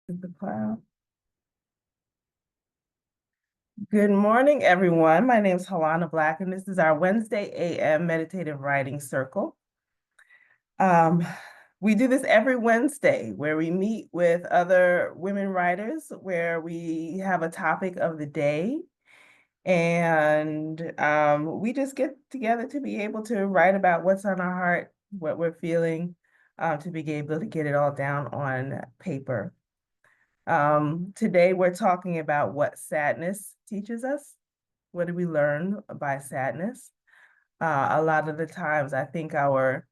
The cloud. Good morning, everyone. My name is Halona Black, and this is our Wednesday AM Meditative Writing Circle. Um, we do this every Wednesday where we meet with other women writers, where we have a topic of the day, and we just get together to be able to write about what's on our heart, what we're feeling, to be able to get it all down on paper. Today we're talking about what sadness teaches us. What do we learn by sadness? A lot of the times I think our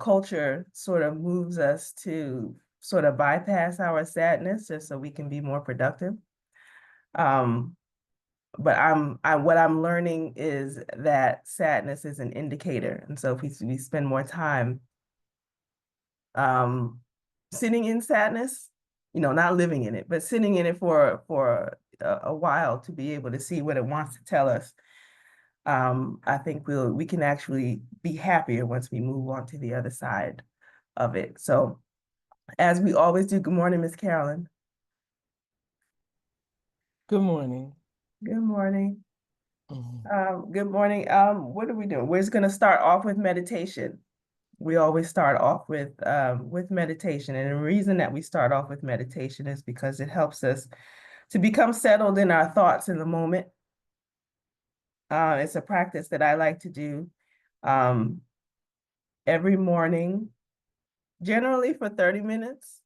culture sort of moves us to sort of bypass our sadness just so we can be more productive. Um, but what I'm learning is that sadness is an indicator. And so if we spend more time um, sitting in sadness, not living in it, but sitting in it for a while to be able to see what it wants to tell us. I think we can actually be happier once we move on to the other side of it. So as we always do, good morning, Miss Carolyn. Good morning. Good morning. Mhm. Good morning. What are we doing? We're just gonna start off with meditation. We always start off with meditation. And the reason that we start off with meditation is because it helps us to become settled in our thoughts in the moment. It's a practice that I like to do um, every morning, generally for 30 minutes.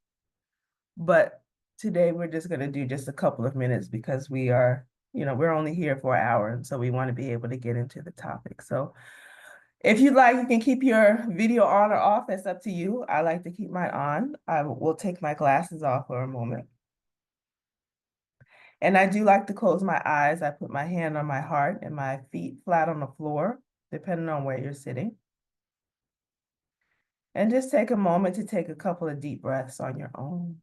But today we're just going to do just a couple of minutes because we're only here for an hour. And so we want to be able to get into the topic. So if you'd like, you can keep your video on or off. That's up to you. I like to keep mine on. I will take my glasses off for a moment. And I do like to close my eyes. I put my hand on my heart and my feet flat on the floor, depending on where you're sitting. And just take a moment to take a couple of deep breaths on your own.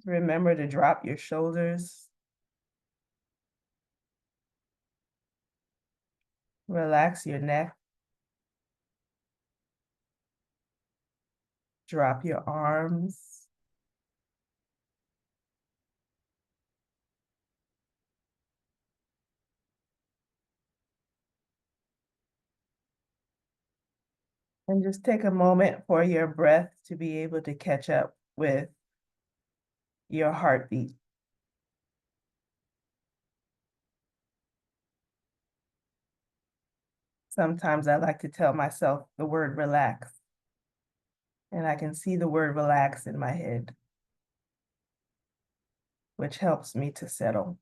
Remember to drop your shoulders. Relax your neck. Drop your arms. And just take a moment for your breath to be able to catch up with your heartbeat. Sometimes I like to tell myself the word relax, and I can see the word relax in my head, which helps me to settle.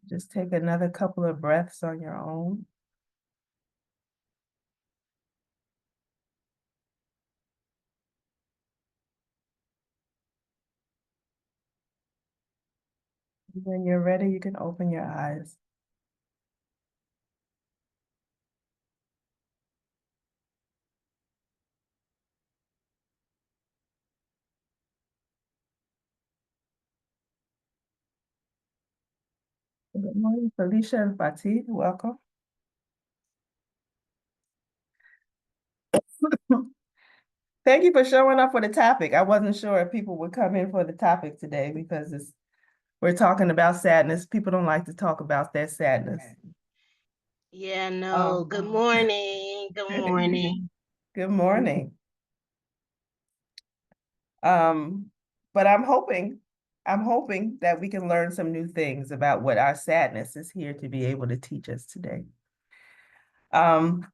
Just take another couple of breaths on your own. When you're ready, you can open your eyes. Good morning, Felicia and Fatih. Welcome. Thank you for showing up for the topic. I wasn't sure if people would come in for the topic today because we're talking about sadness. People don't like to talk about their sadness. Yeah, no. Good Um, morning. Good morning. Good morning. Um, but I'm hoping that we can learn some new things about what our sadness is here to be able to teach us today. Um,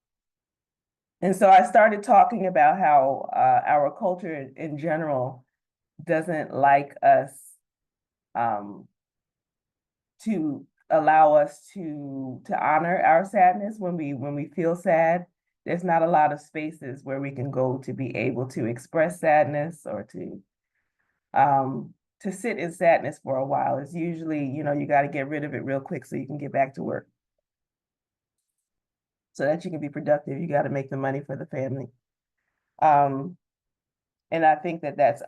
and so I started talking about how our culture in general doesn't like us um, to allow us to honor our sadness when we feel sad. There's not a lot of spaces where we can go to be able to express sadness or to to sit in sadness for a while. It's usually, you got to get rid of it real quick so you can get back to work. So that you can be productive, you got to make the money for the family. And I think that that's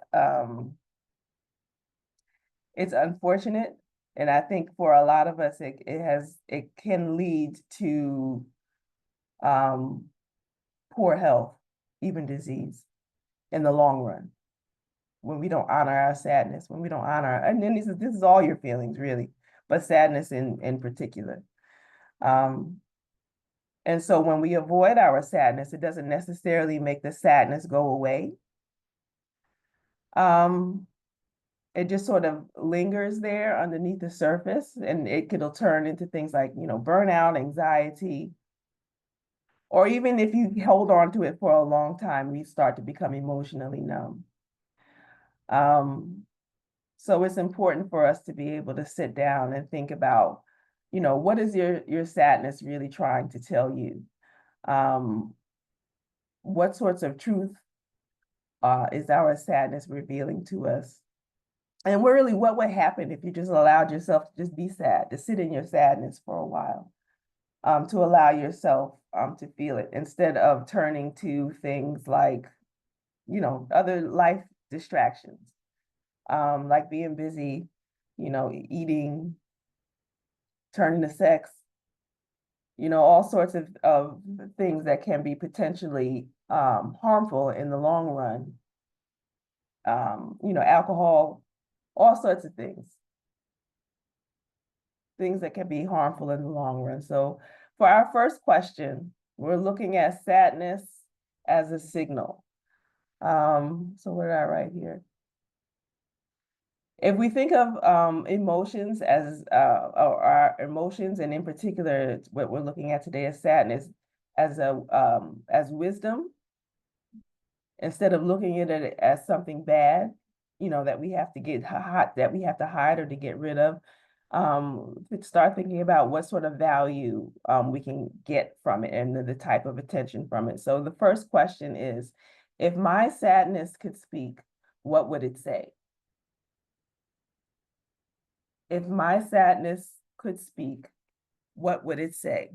it's unfortunate. And I think for a lot of us, it can lead to um, poor health, even disease in the long run. When we don't honor our sadness, when we don't honor, and then this is all your feelings really, but sadness in particular. And so when we avoid our sadness, it doesn't necessarily make the sadness go away. It just sort of lingers there underneath the surface, and it could turn into things like, burnout, anxiety, or even if you hold on to it for a long time, you start to become emotionally numb. So it's important for us to be able to sit down and think about, what is your sadness really trying to tell you? What sorts of truth is our sadness revealing to us? And really, what would happen if you just allowed yourself to just be sad, to sit in your sadness for a while, to allow yourself to feel it instead of turning to things like, other life distractions, like being busy, eating, turning to sex, all sorts of things that can be potentially harmful in the long run. Alcohol, all sorts of things that can be harmful in the long run. So for our first question, we're looking at sadness as a signal. So what did I write here? If we think of emotions or our emotions, and in particular, what we're looking at today is sadness as wisdom, instead of looking at it as something bad, that we have to that we have to hide or to get rid of, start thinking about what sort of value we can get from it and the type of attention from it. So the first question is, if my sadness could speak, what would it say? If my sadness could speak, what would it say?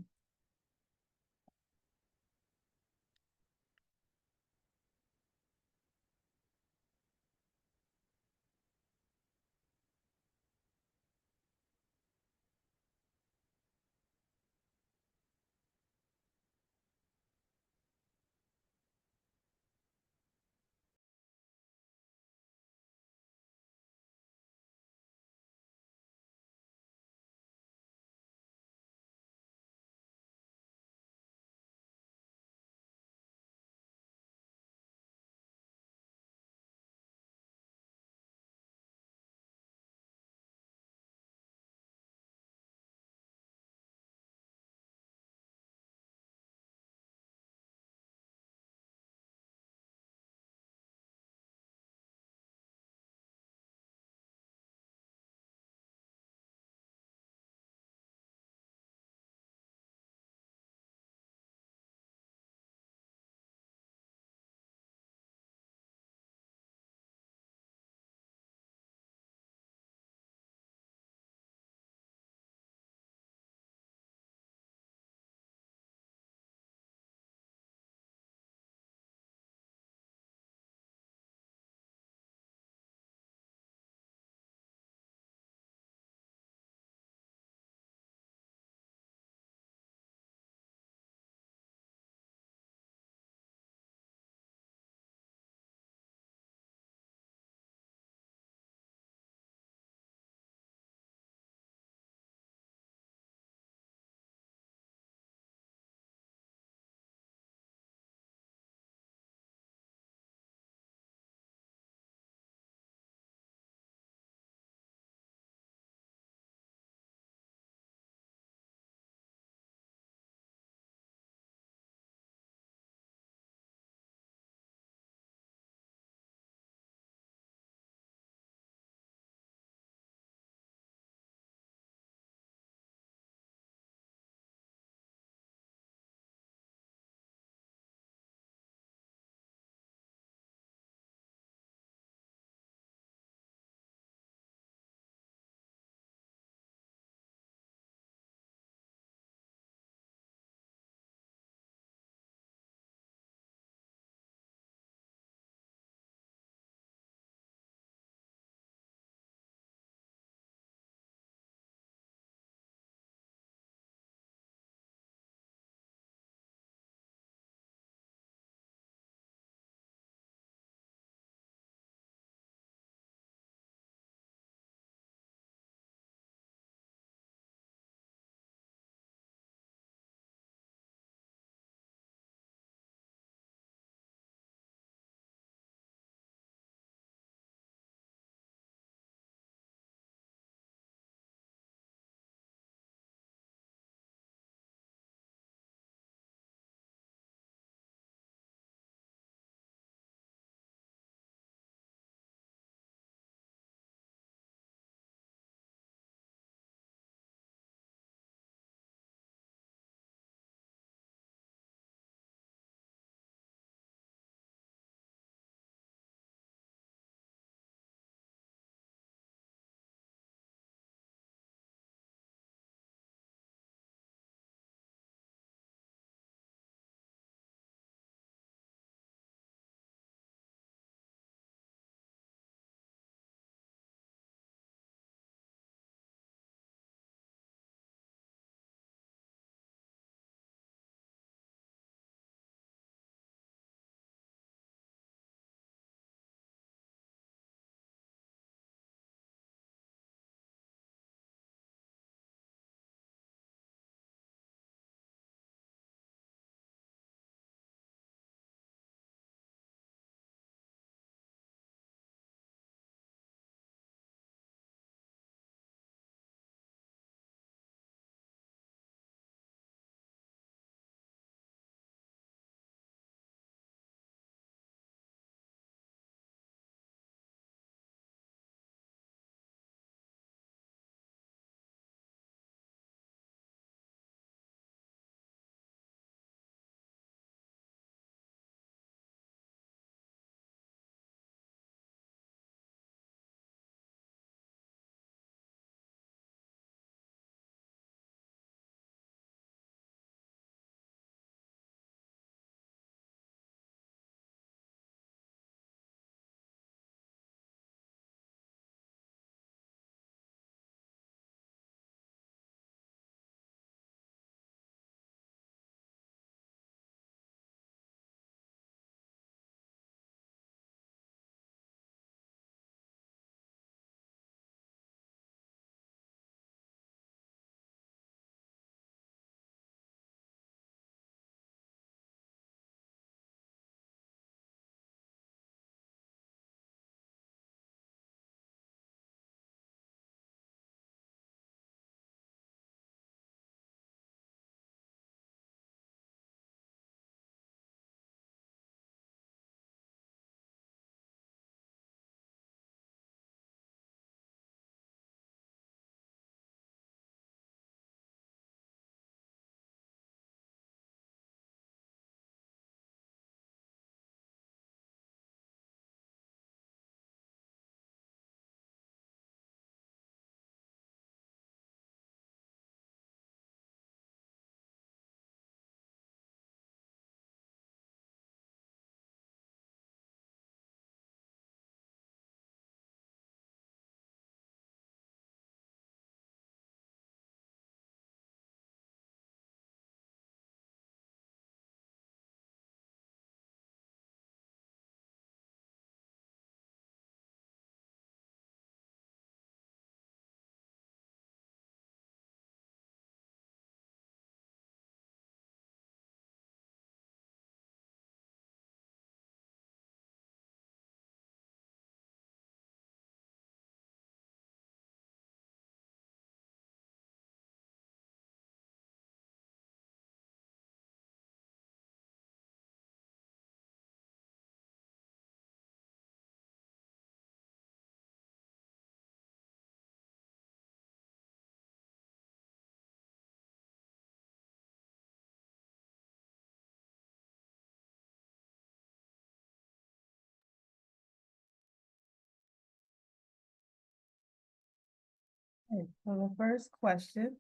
Okay, so the first question,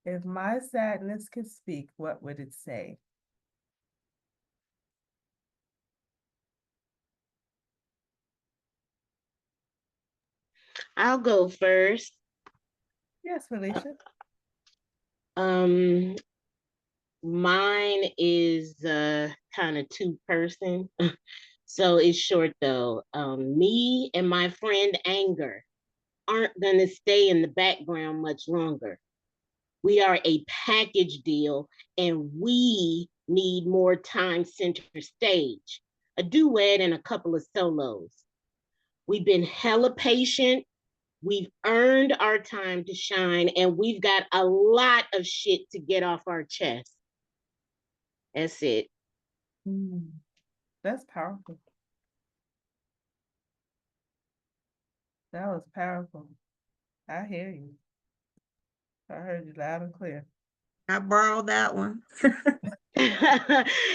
if my sadness could speak, what would it say? I'll go first. Yes, Felicia. Um, Mine is kind of two-person. So it's short though. Me and my friend Anger aren't gonna stay in the background much longer. We are a package deal and we need more time center stage, a duet and a couple of solos. We've been hella patient. We've earned our time to shine and we've got a lot of shit to get off our chest. That's it. That's powerful. That was powerful. I hear you. I heard you loud and clear. I borrowed that one.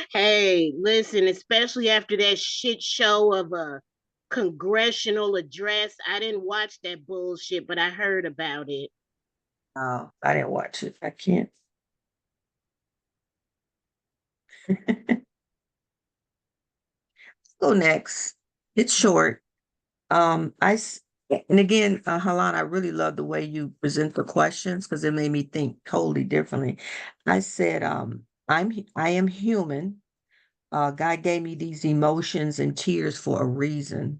Hey, listen, especially after that shit show of a congressional address. I didn't watch that bullshit, but I heard about it. Oh, I didn't watch it. I can't. Go next. It's short. And again, Halana, I really love the way you present the questions because it made me think totally differently. I said, I am human. God gave me these emotions and tears for a reason.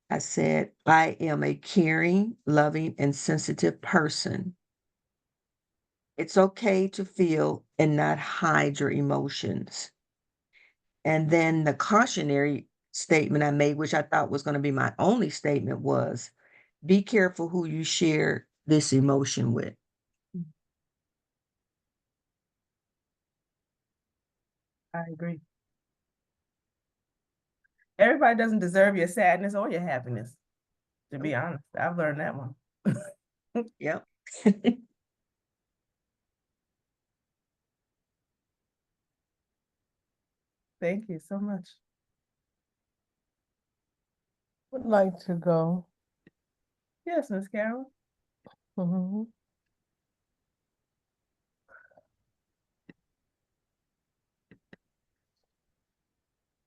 I said, I am a caring, loving, and sensitive person. It's okay to feel and not hide your emotions. And then the cautionary statement I made, which I thought was going to be my only statement, was be careful who you share this emotion with. I agree. Everybody doesn't deserve your sadness or your happiness, to be honest. I've learned that one. Yep. Thank you so much. Would like to go. Yes, Miss Carol. Mhm.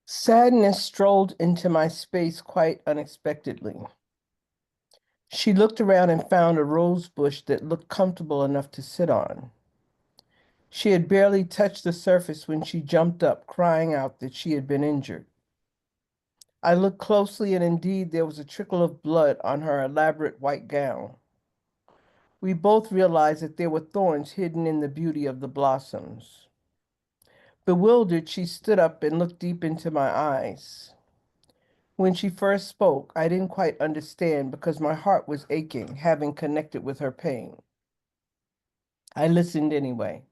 Sadness strolled into my space quite unexpectedly. She looked around and found a rose bush that looked comfortable enough to sit on. She had barely touched the surface when she jumped up, crying out that she had been injured. I looked closely, and indeed there was a trickle of blood on her elaborate white gown. We both realized that there were thorns hidden in the beauty of the blossoms. Bewildered, she stood up and looked deep into my eyes. When she first spoke, I didn't quite understand because my heart was aching, having connected with her pain. I listened anyway.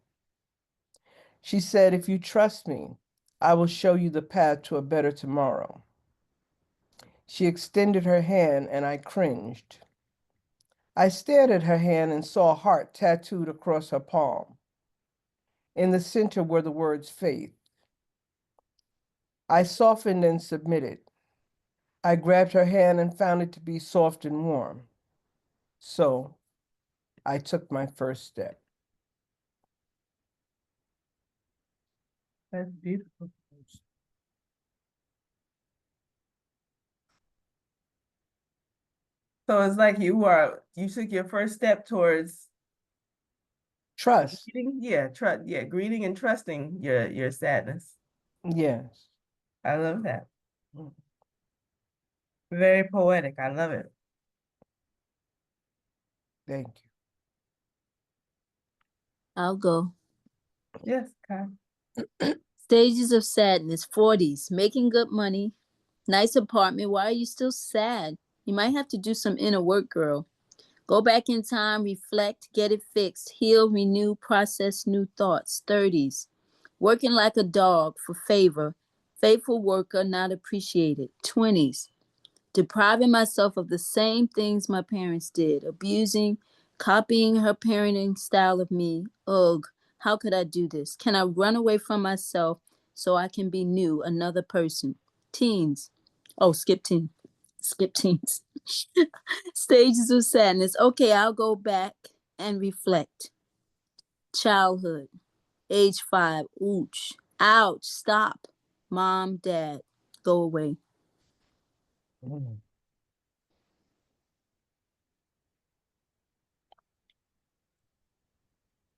She said, "If you trust me, I will show you the path to a better tomorrow." She extended her hand, and I cringed. I stared at her hand and saw a heart tattooed across her palm. In the center were the words faith. I softened and submitted. I grabbed her hand and found it to be soft and warm. So I took my first step. That's beautiful. So it's like you took your first step towards Trust. greeting and trusting your sadness. Yes. I love that. Very poetic. I love it. Thank you. I'll go. Yes, Kai. Stages of sadness, 40s, making good money, nice apartment. Why are you still sad? You might have to do some inner work, girl. Go back in time, reflect, get it fixed, heal, renew, process new thoughts. 30s, working like a dog for favor, faithful worker, not appreciated. 20s, depriving myself of the same things my parents did, abusing, copying her parenting style of me. Ugh, how could I do this? Can I run away from myself so I can be new, another person? Teens. Oh, skip teen. Skip teens. Stages of sadness. Okay, I'll go back and reflect. Childhood, age 5. Ooch. Ouch. Stop. Mom, dad, go away. Mm.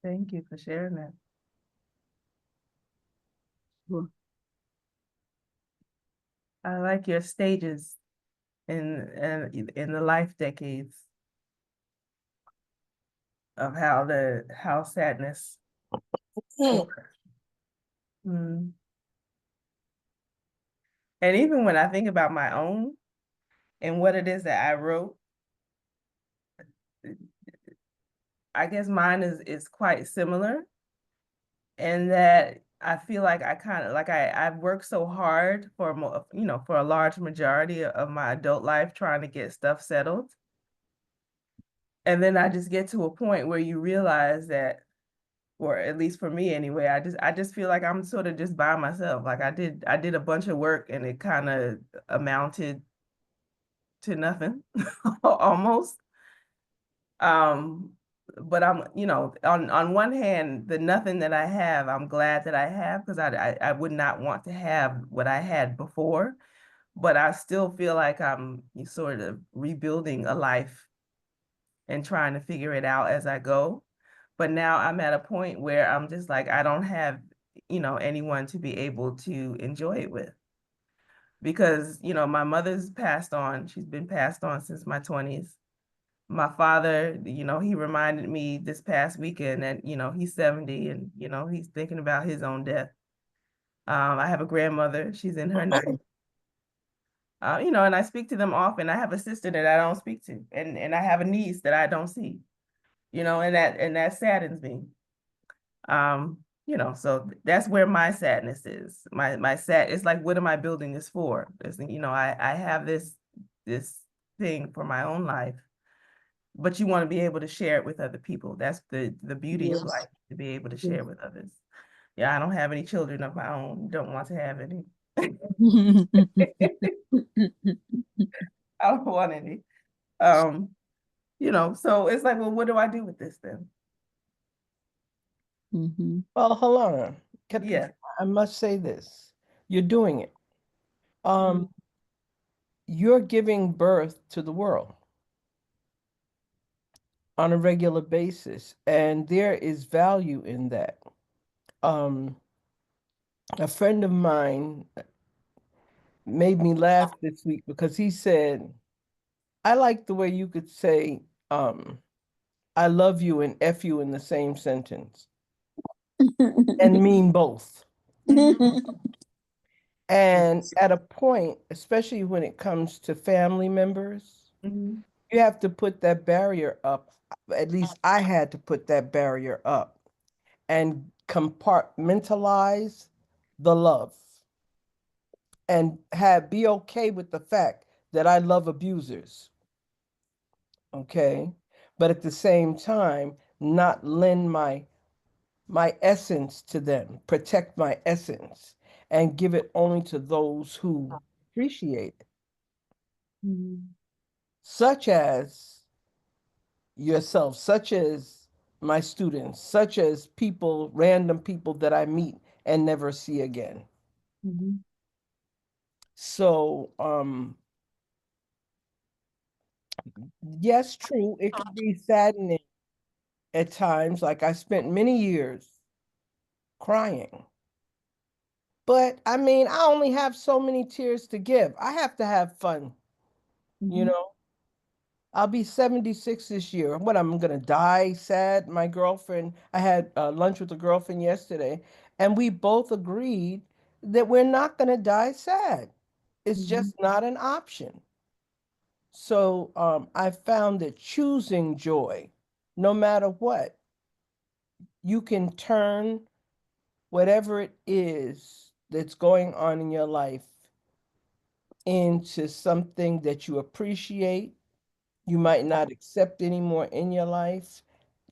Thank you for sharing that. Sure. I like your stages in the life decades of how sadness occurs. Mm. And even when I think about my own and what it is that I wrote, I guess mine is quite similar in that I feel like I kind of like I've worked so hard for for a large majority of my adult life trying to get stuff settled. And then I just get to a point where you realize that, or at least for me anyway, I just feel like I'm sort of just by myself. Like I did a bunch of work and it kind of amounted to nothing almost. Um, but on one hand, the nothing that I have, I'm glad that I have because I would not want to have what I had before, but I still feel like I'm sort of rebuilding a life and trying to figure it out as I go. But now I'm at a point where I'm just like, I don't have, anyone to be able to enjoy it with. Because, my mother's passed on. She's been passed on since my 20s. My father, he reminded me this past weekend that, he's 70 and, he's thinking about his own death. I have a grandmother, she's in her 90s. And I speak to them often. I have a sister that I don't speak to, and I have a niece that I don't see, and that saddens me. So that's where my sadness is. My sad, it's like, what am I building this for? I have this thing for my own life, but you want to be able to share it with other people. That's the beauty of Yes. life, to be able to Yes. share with others. Yeah, I don't have any children of my own. Don't want to have any. I don't want any. So it's like, well, what do I do with this then? Mhm. Well, Halona, Yeah. I must say this. You're doing it. Mhm. You're giving birth to the world on a regular basis, and there is value in that. Um, a friend of mine made me laugh this week because he said, I like the way you could say, I love you and F you in the same sentence and mean both. Mhm. And at a point, especially when it comes to family members, Mhm. you have to put that barrier up. At least I had to put that barrier up and compartmentalize the love and be okay with the fact that I love abusers. Okay. But at the same time, not lend my essence to them, protect my essence, and give it only to those who appreciate it, Mhm. such as yourself, such as my students, such as people, random people that I meet and never see again. Mhm. So, yes, true, it could be saddening at times. Like I spent many years crying. But I mean, I only have so many tears to give. I have to have fun, you Mhm. know? I'll be 76 this year. What, I'm gonna die sad? My girlfriend, I had lunch with a girlfriend yesterday, and we both agreed that we're not gonna die sad. It's Mhm. just not an option. So I found that choosing joy, no matter what, you can turn whatever it is that's going on in your life into something that you appreciate. You might not accept anymore in your life,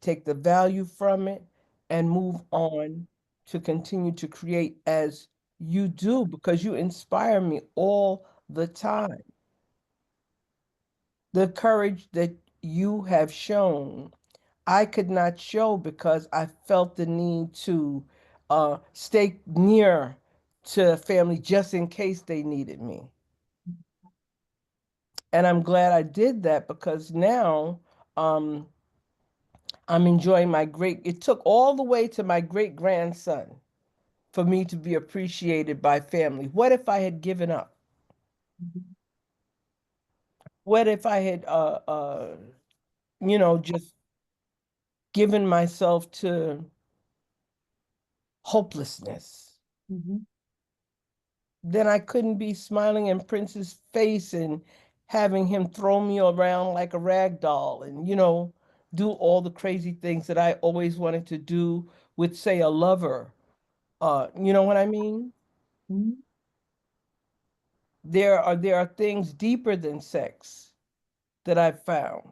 take the value from it, and move on to continue to create as you do because you inspire me all the time. The courage that you have shown, I could not show because I felt the need to stay near to family just in case they needed me. And I'm glad I did that because now um, I'm enjoying it took all the way to my great grandson for me to be appreciated by family. What if I had given up? What if I had, just given myself to hopelessness? Mhm. Then I couldn't be smiling in Prince's face and having him throw me around like a rag doll and, do all the crazy things that I always wanted to do with, say, a lover. You know what I mean? Mhm. There are things deeper than sex that I've found.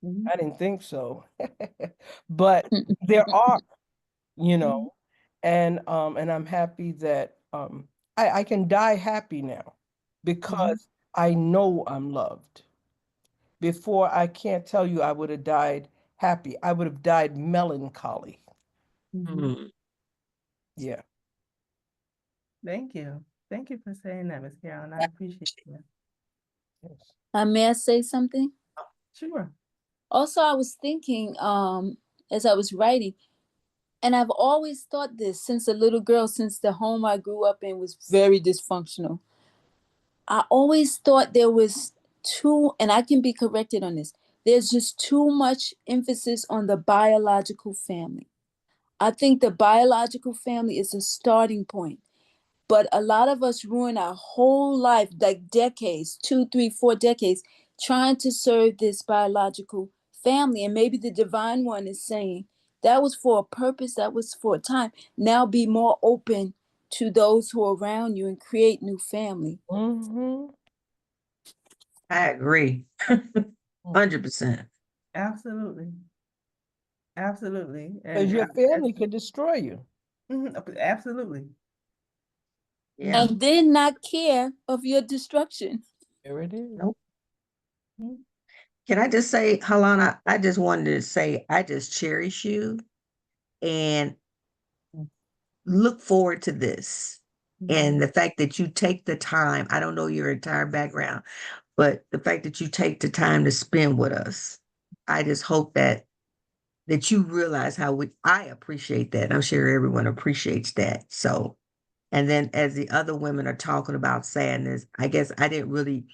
Mhm. I didn't think so. But there are, you Mhm. know, and I'm happy that I can die happy now Mhm. because I know I'm loved. Before, I can't tell you I would have died happy. I would have died melancholy. Mhm. Mm. Yeah. Thank you. Thank you for saying that, Miss Carolyn. I appreciate that. Yes. May I say something? Sure. Also, I was thinking, as I was writing, and I've always thought this since a little girl, since the home I grew up in was very dysfunctional. I always thought there was too, and I can be corrected on this, there's just too much emphasis on the biological family. I think the biological family is a starting point, but a lot of us ruin our whole life, like decades, 2, 3, 4 decades, trying to serve this biological family. And maybe the divine one is saying that was for a purpose, that was for a time. Now be more open to those who are around you and create new family. Mm-hmm. I agree. 100%. Absolutely. Absolutely. Because And your family could destroy you. absolutely. Yeah. Mhm. And then not care of your destruction. There it is. Nope. Mhm. Can I just say, Halana, I just wanted to say, I just cherish you and look forward to this. And Mhm. the fact that you take the time, I don't know your entire background, but the fact that you take the time to spend with us, I just hope that you realize I appreciate that. I'm sure everyone appreciates that. So, and then as the other women are talking about sadness, I guess I didn't really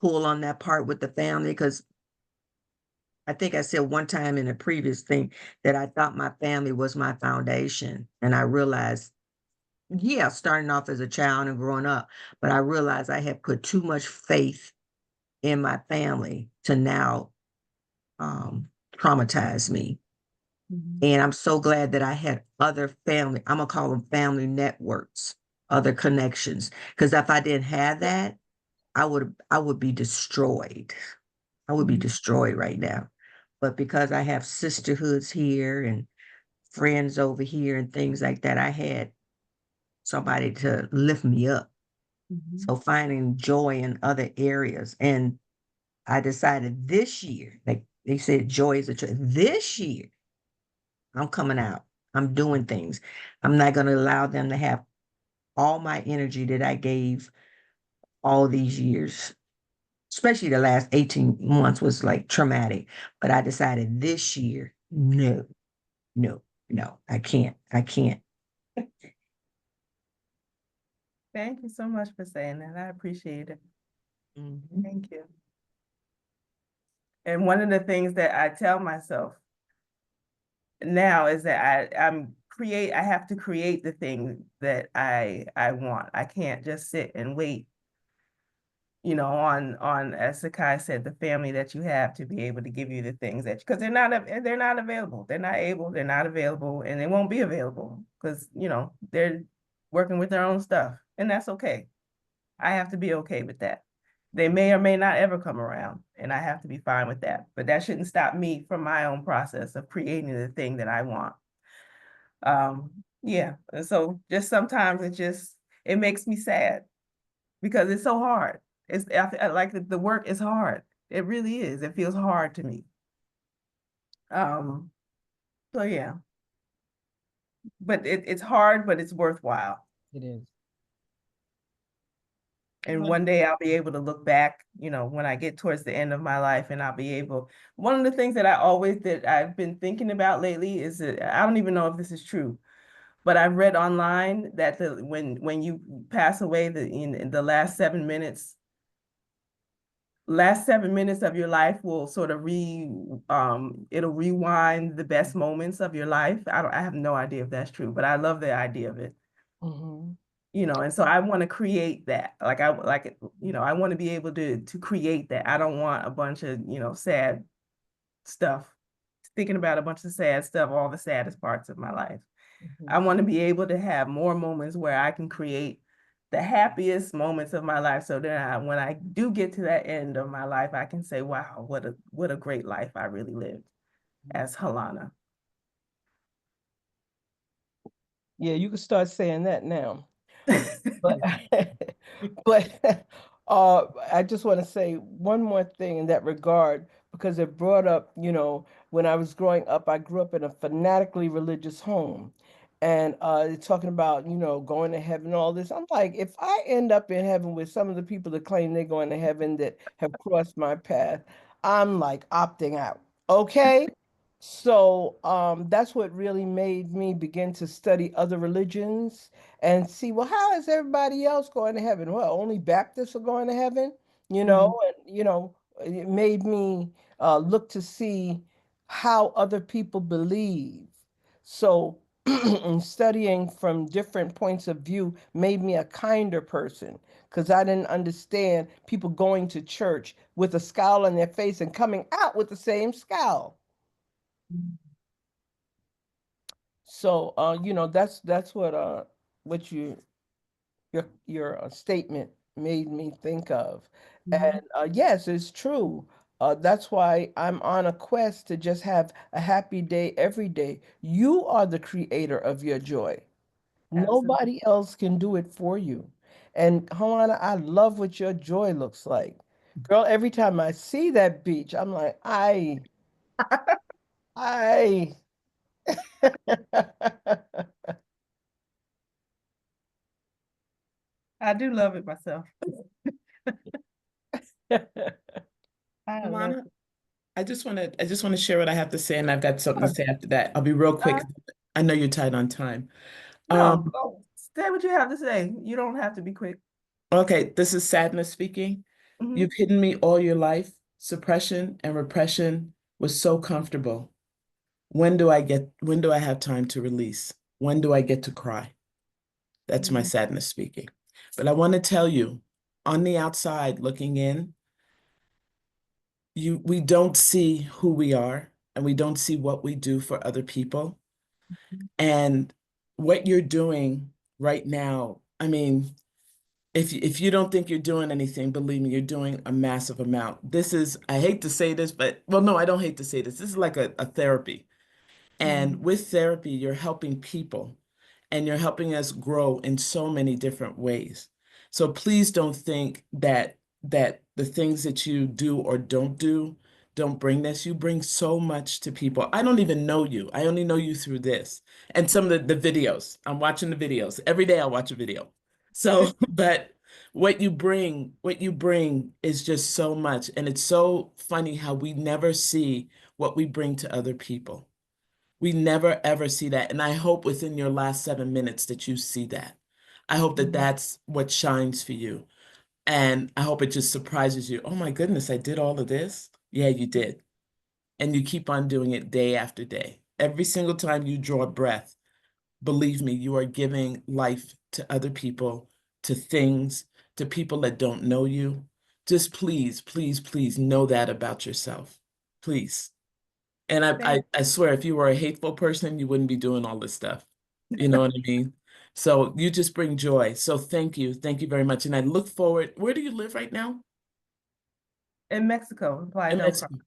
pull on that part with the family because I think I said one time in a previous thing that I thought my family was my foundation. And I realized, yeah, starting off as a child and growing up, but I realized I had put too much faith in my family to now traumatize me. Mhm. And I'm so glad that I had other family, I'm gonna call them family networks, other connections. Because if I didn't have that, I would be destroyed. I would be Mhm. destroyed right now. But because I have sisterhoods here and friends over here and things like that, I had somebody to lift me up. Mhm. So finding joy in other areas. And I decided this year, like they said, joy is a choice. This year, I'm coming out. I'm doing things. I'm not going to allow them to have all my energy that I gave all these years, especially the last 18 months was like traumatic. But I decided this year, no, no, no, I can't. I can't. Thank you so much for saying that. I appreciate it. Mhm. Thank you. And one of the things that I tell myself now is that I have to create the thing that I want. I can't just sit and wait, on as Sakai said, the family that you have to be able to give you the things that because they're not available. They're not able, they're not available, and they won't be available because they're working with their own stuff. And that's okay. I have to be okay with that. They may or may not ever come around, and I have to be fine with that. But that shouldn't stop me from my own process of creating the thing that I want. Yeah. And so just sometimes it makes me sad because it's so hard. Like the work is hard. It really is. It feels hard to me. So yeah, but it's hard, but it's worthwhile. It is. And one day I'll be able to look back, when I get towards the end of my life, and I'll be able, one of the things that I've been thinking about lately is that I don't even know if this is true, but I've read online that when you pass away, in the last 7 minutes of your life will sort of it'll rewind the best moments of your life. I have no idea if that's true, but I love the idea of it. Mm-hmm. And so I want to create that. I want to be able to create that. I don't want a bunch of, sad stuff, thinking about a bunch of sad stuff, all the saddest parts of my life. Mm-hmm. I want to be able to have more moments where I can create the happiest moments of my life. So then when I do get to that end of my life, I can say, wow, what a great life I really lived as Halona. Yeah, you can start saying that now. But but I just want to say one more thing in that regard because it brought up, when I was growing up, I grew up in a fanatically religious home. And it's talking about, going to heaven and all this. I'm like, if I end up in heaven with some of the people that claim they're going to heaven that have crossed my path, I'm like opting out. Okay? So that's what really made me begin to study other religions and see, well, how is everybody else going to heaven? Well, only Baptists are going to heaven, Mhm. and it made me look to see how other people believe. So studying from different points of view made me a kinder person because I didn't understand people going to church with a scowl on their face and coming out with the same scowl. So, that's what your statement made me think of. Mhm. And yes, it's true. That's why I'm on a quest to just have a happy day every day. You are the creator of your joy. Absolutely. Nobody else can do it for you. And Helena, I love what your joy looks like. Girl, every time I see that beach, I'm like, I. I do love it myself. I love Alana, it. I just want to share what I have to say, and I've got something to say after that. I'll be real quick. Uh, I know you're tight on time. no, go say what you have to say. You don't have to be quick. Okay, this is Sadness speaking. Mhm. You've hidden me all your life. Suppression and repression was so comfortable. When do I have time to release? When do I get to cry? That's my Mhm. sadness speaking. But I want to tell you, on the outside looking in, we don't see who we are and we don't see what we do for other people. And what you're doing right now, I mean, if you don't think you're doing anything, believe me, you're doing a massive amount. This is, I hate to say this, but well, no, I don't hate to say this. This is like a therapy. And Mhm. with therapy, you're helping people and you're helping us grow in so many different ways. So please don't think that the things that you do or don't do don't bring this. You bring so much to people. I don't even know you. I only know you through this and some of the videos. I'm watching the videos. Every day I watch a video. So, but what you bring is just so much. And it's so funny how we never see what we bring to other people. We never ever see that. And I hope within your last 7 minutes that you see that. I hope that Mhm. that's what shines for you. And I hope it just surprises you. Oh my goodness, I did all of this. Yeah, you did. And you keep on doing it day after day. Every single time you draw a breath, believe me, you are giving life to other people, to things, to people that don't know you. Just please, please, please know that about yourself. Please. And Thank I swear, if you were a hateful person, you wouldn't be doing all this stuff. You know what I mean? So you just bring joy. So thank you. Thank you very much. And I look forward. Where do you live right now? In Mexico, Playa In del Carmen. Mexico.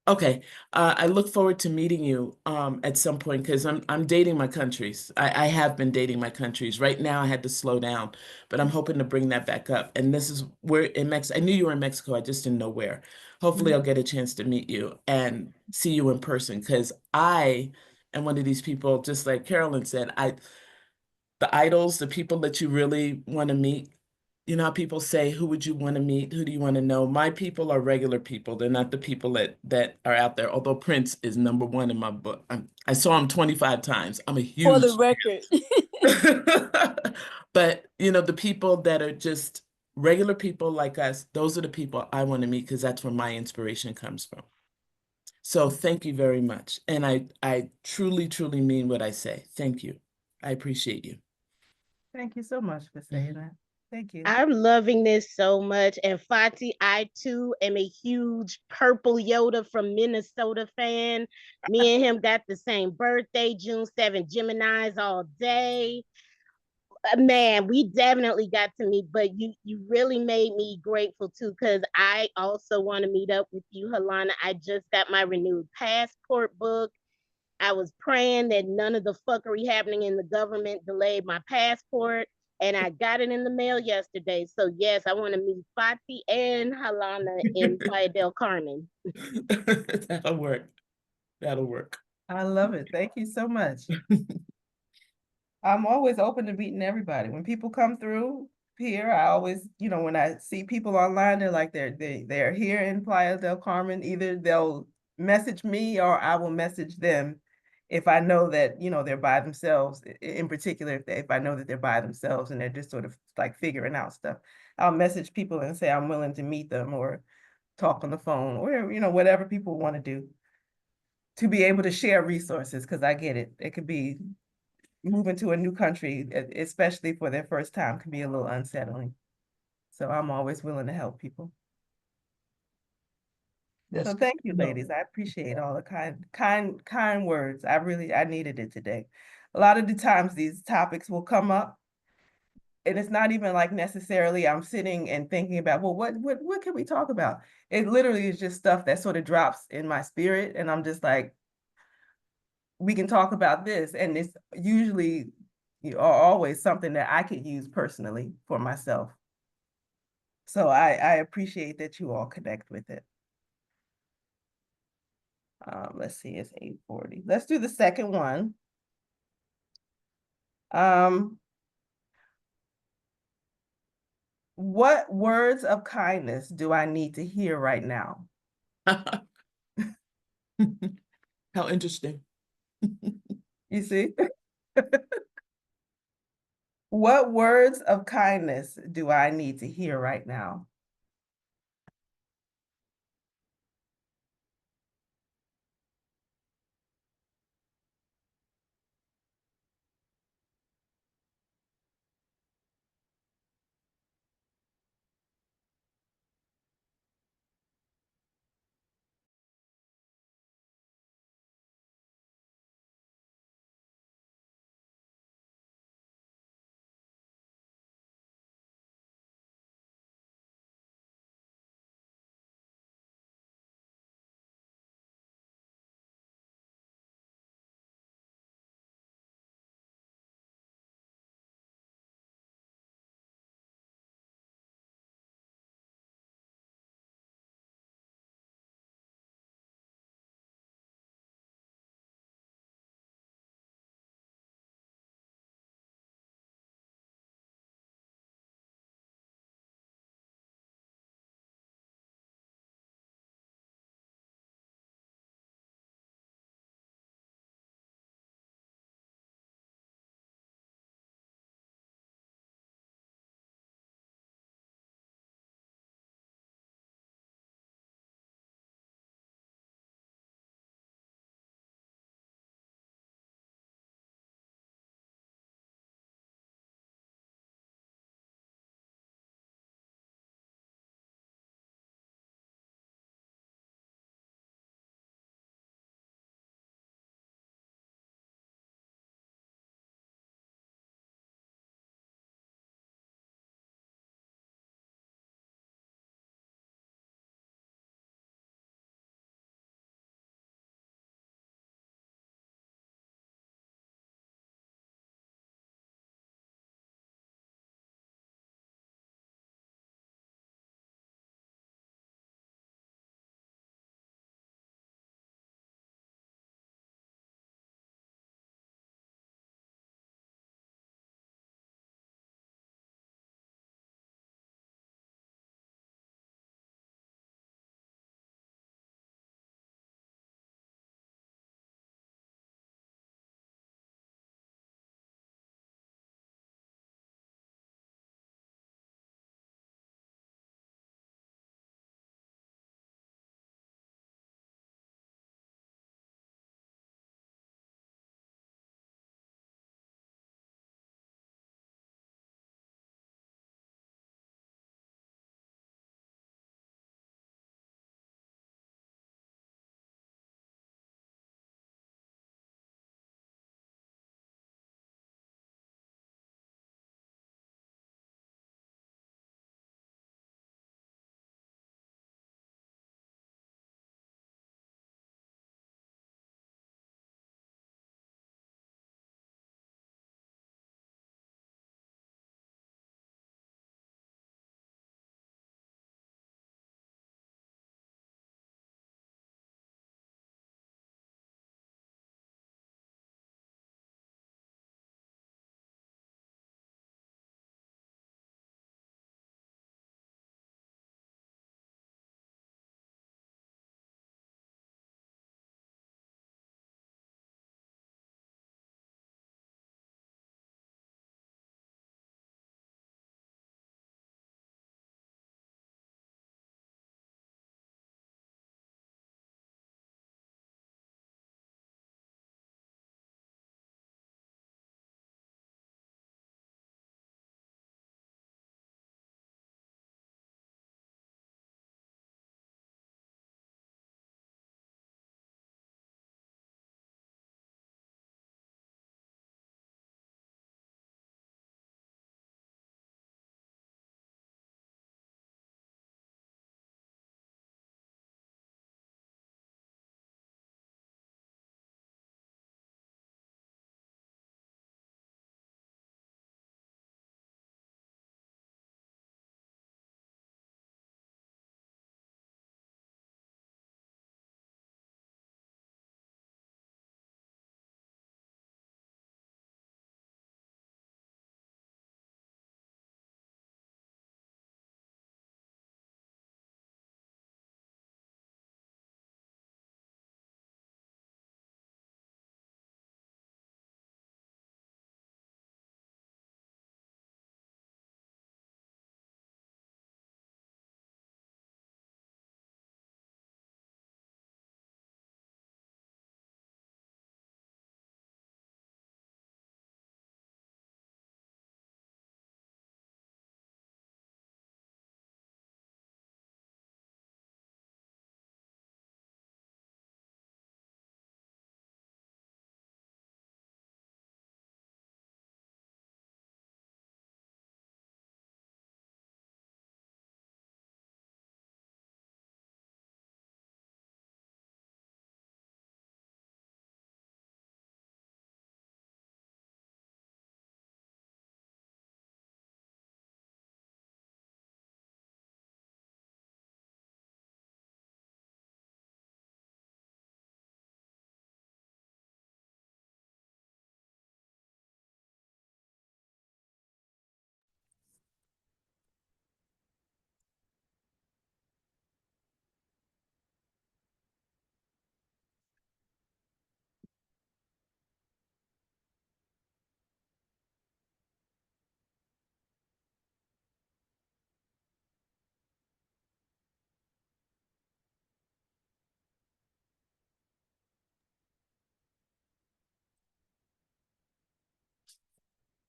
Okay. I look forward to meeting you at some point because I'm dating my countries. I have been dating my countries. Right now I had to slow down, but I'm hoping to bring that back up. And this is where in Mexico. I knew you were in Mexico, I just didn't know where. Hopefully I'll get a chance to meet you and see you in person because I am one of these people, just like Carolyn said, the idols, the people that you really want to meet. You know how people say, who would you want to meet? Who do you want to know? My people are regular people. They're not the people that are out there. Although Prince is number one in my book. I saw him 25 times. I'm a For the huge record. But you know, the people that are just regular people like us, those are the people I want to meet because that's where my inspiration comes from. So thank you very much. And I truly, truly mean what I say. Thank you. I appreciate you. Thank you so much for saying Mhm. that. Thank you. I'm loving this so much. And Fati, I too am a huge Purple Yoda from Minnesota fan. Me and him got the same birthday, June 7th, Geminis all day. Man, we definitely got to meet, but you really made me grateful too, because I also want to meet up with you, Halana. I just got my renewed passport book. I was praying that none of the fuckery happening in the government delayed my passport, and I got it in the mail yesterday. So yes, I want to meet Fati and Halana in Playa del Carmen. That'll work. That'll work. I love it. Thank you so much. I'm always open to meeting everybody. When people come through here, I always, when I see people online, they're like they're here in Playa del Carmen. Either they'll message me or I will message them if I know that, they're by themselves. In particular, if I know that they're by themselves and they're just sort of like figuring out stuff, I'll message people and say I'm willing to meet them or talk on the phone or, whatever people want to do to be able to share resources because I get it. It could be moving to a new country, especially for their first time, can be a little unsettling. So I'm always willing to help people. That's So good thank you, to know. ladies. I appreciate all the kind words. I needed it today. A lot of the times these topics will come up and it's not even like necessarily I'm sitting and thinking about, well, what can we talk about? It literally is just stuff that sort of drops in my spirit. And I'm just like, we can talk about this. And it's usually or always something that I could use personally for myself. So I appreciate that you all connect with it. Let's see, it's 8:40. Let's do the second one. Um, what words of kindness do I need to hear right now? How interesting. You see? What words of kindness do I need to hear right now?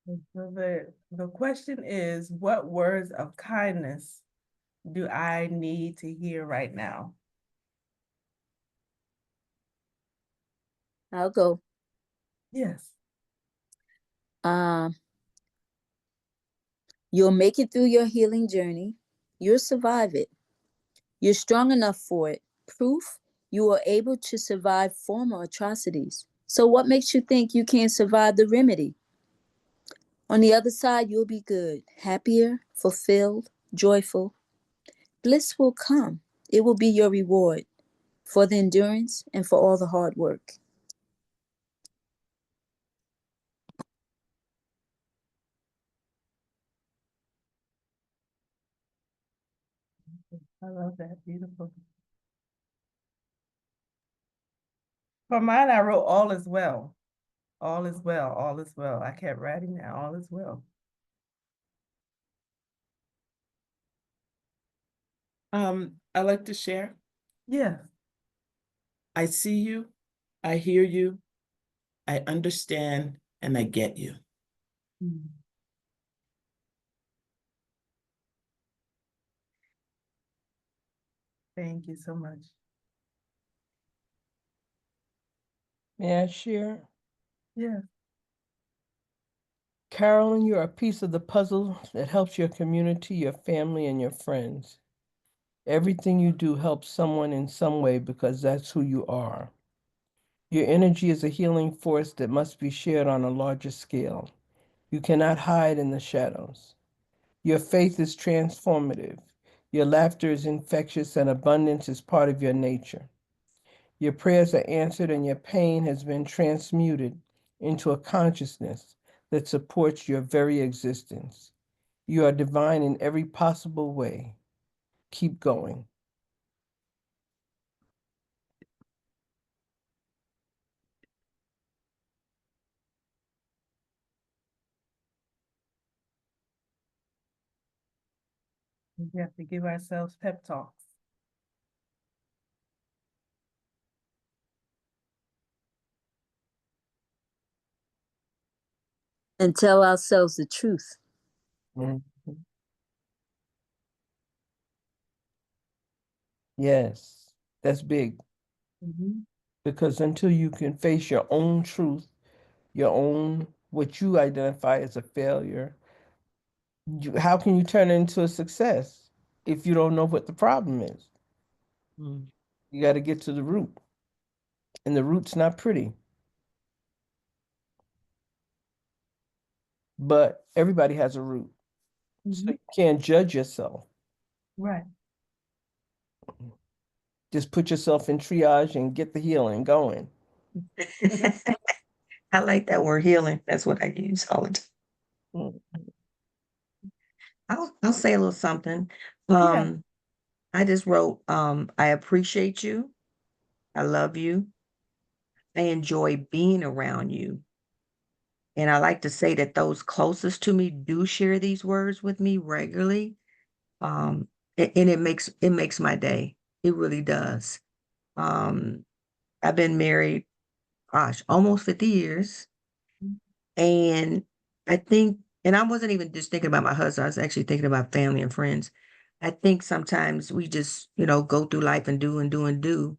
So the question is, what words of kindness do I need to hear right now? I'll go. Yes. Um, you'll make it through your healing journey. You'll survive it. You're strong enough for it. Proof you are able to survive former atrocities. So what makes you think you can't survive the remedy? On the other side, you'll be good, happier, fulfilled, joyful. Bliss will come. It will be your reward for the endurance and for all the hard work. I love that. Beautiful. For mine, I wrote all is well. All is well. All is well. I kept writing that. All is well. I like to share. Yes. I see you, I hear you, I understand, and I get you. Mm. Thank you so much. May I share? Yeah. Carolyn, you're a piece of the puzzle that helps your community, your family, and your friends. Everything you do helps someone in some way because that's who you are. Your energy is a healing force that must be shared on a larger scale. You cannot hide in the shadows. Your faith is transformative. Your laughter is infectious, and abundance is part of your nature. Your prayers are answered, and your pain has been transmuted into a consciousness that supports your very existence. You are divine in every possible way. Keep going. We have to give ourselves pep talks. And tell ourselves the truth. Mhm. Yes, that's big Mhm. because until you can face your own truth, your own, what you identify as a failure, how can you turn it into a success if you don't know what the problem is? Mm. You got to get to the root, and the root's not pretty, but everybody has a root. So Mhm. you can't judge yourself. Right. Just put yourself in triage and get the healing going. I like that word healing. That's what I use all the time. Mm. I'll say a little something. Yeah. I just wrote, I appreciate you. I love you. I enjoy being around you. And I like to say that those closest to me do share these words with me regularly. And it makes my day. It really does. Um, I've been married, gosh, almost 50 years. And I think, and I wasn't even just thinking about my husband, I was actually thinking about family and friends. I think sometimes we just, go through life and do and do and do.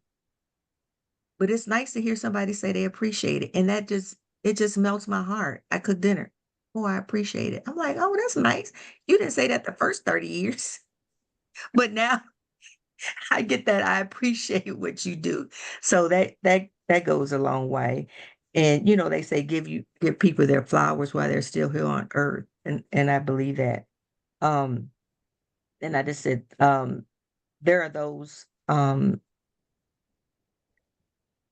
But it's nice to hear somebody say they appreciate it. And it just melts my heart. I cook dinner. Oh, I appreciate it. I'm like, oh, that's nice. You didn't say that the first 30 years. But now I get that I appreciate what you do. So that goes a long way. And they say give people their flowers while they're still here on earth. And I believe that. Um, and I just said, there are those oh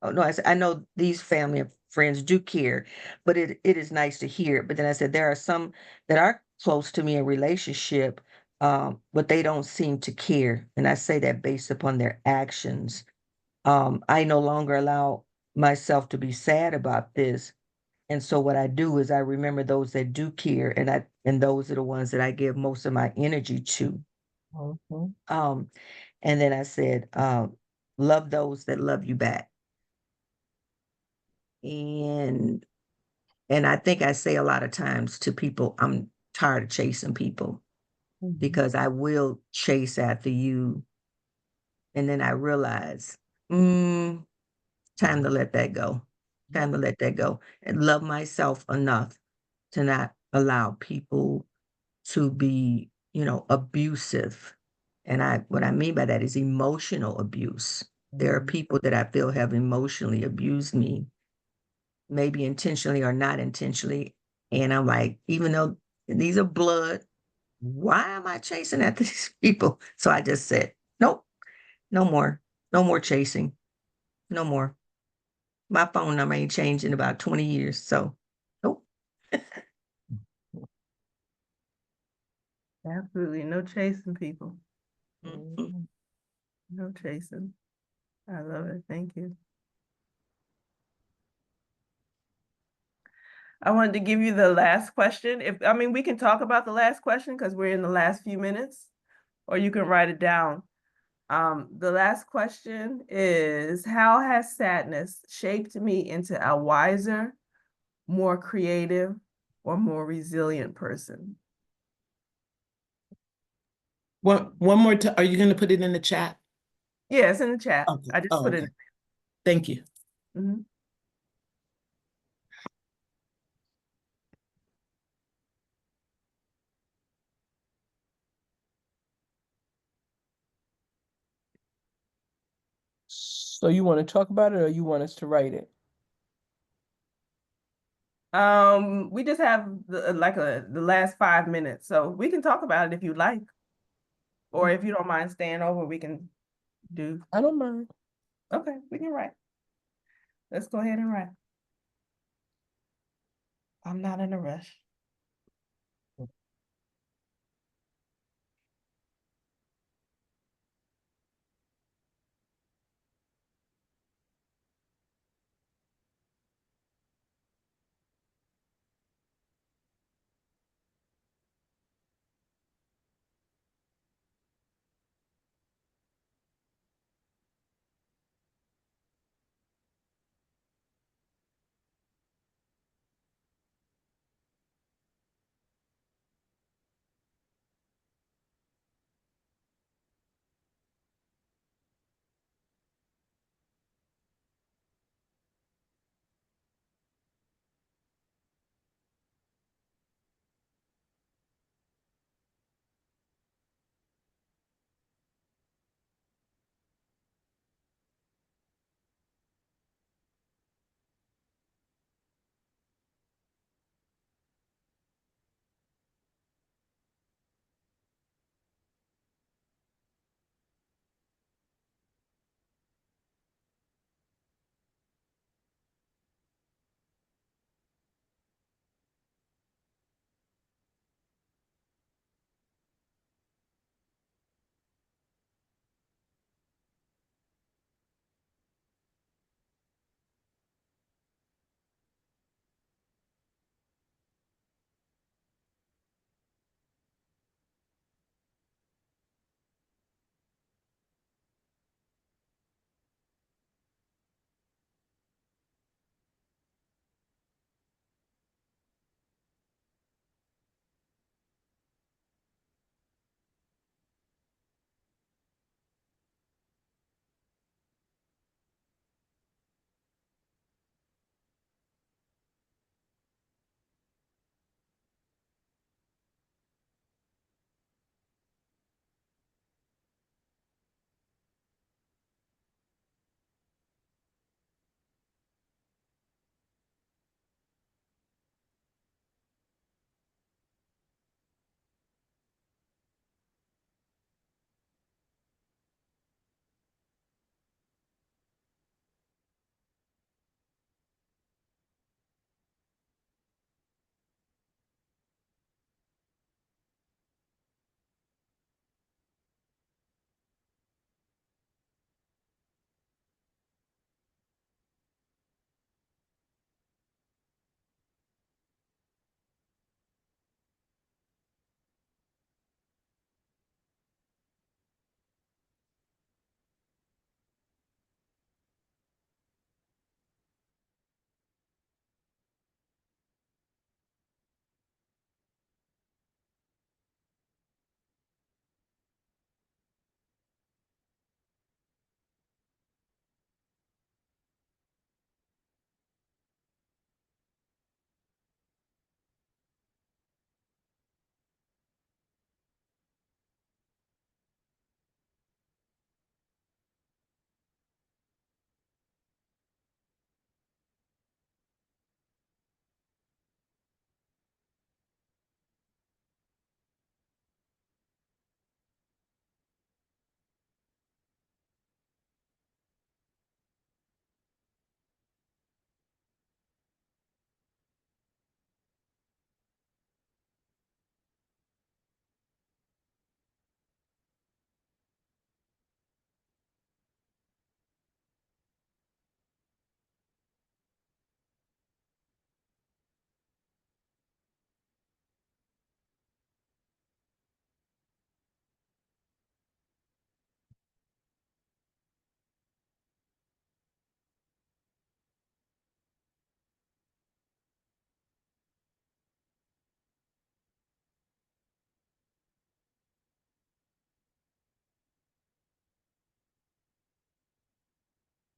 no, I know these family and friends do care, but it is nice to hear. But then I said there are some that are close to me in relationship, but they don't seem to care. And I say that based upon their actions. I no longer allow myself to be sad about this. And so what I do is I remember those that do care, and those are the ones that I give most of my energy to. Mhm. Um, and then I said, love those that love you back. And And I think I say a lot of times to people, I'm tired of chasing people because I will chase after you. And then I realize, time to let that go. Time to let that go and love myself enough to not allow people to be, abusive. And what I mean by that is emotional abuse. There are people that I feel have emotionally abused me, maybe intentionally or not intentionally. And I'm like, even though these are blood, why am I chasing after these people? So I just said, nope, no more, no more chasing, no more. My phone number ain't changed in about 20 years. So, nope. Absolutely. No chasing people. Mhm. No chasing. I love it. Thank you. I wanted to give you the last question. We can talk about the last question because we're in the last few minutes, or you can write it down. The last question is, how has sadness shaped me into a wiser, more creative, or more resilient person? One more time. Are you going to put it in the chat? Yeah, it's in the chat. Okay. I just Oh, put okay. it Thank you. in. Mhm. So you want to talk about it or you want us to write it? We just have the last 5 minutes, so we can talk about it if you like, or if you don't mind staying over, we can do. I don't mind. Okay, we can write. Let's go ahead and write. I'm not in a rush.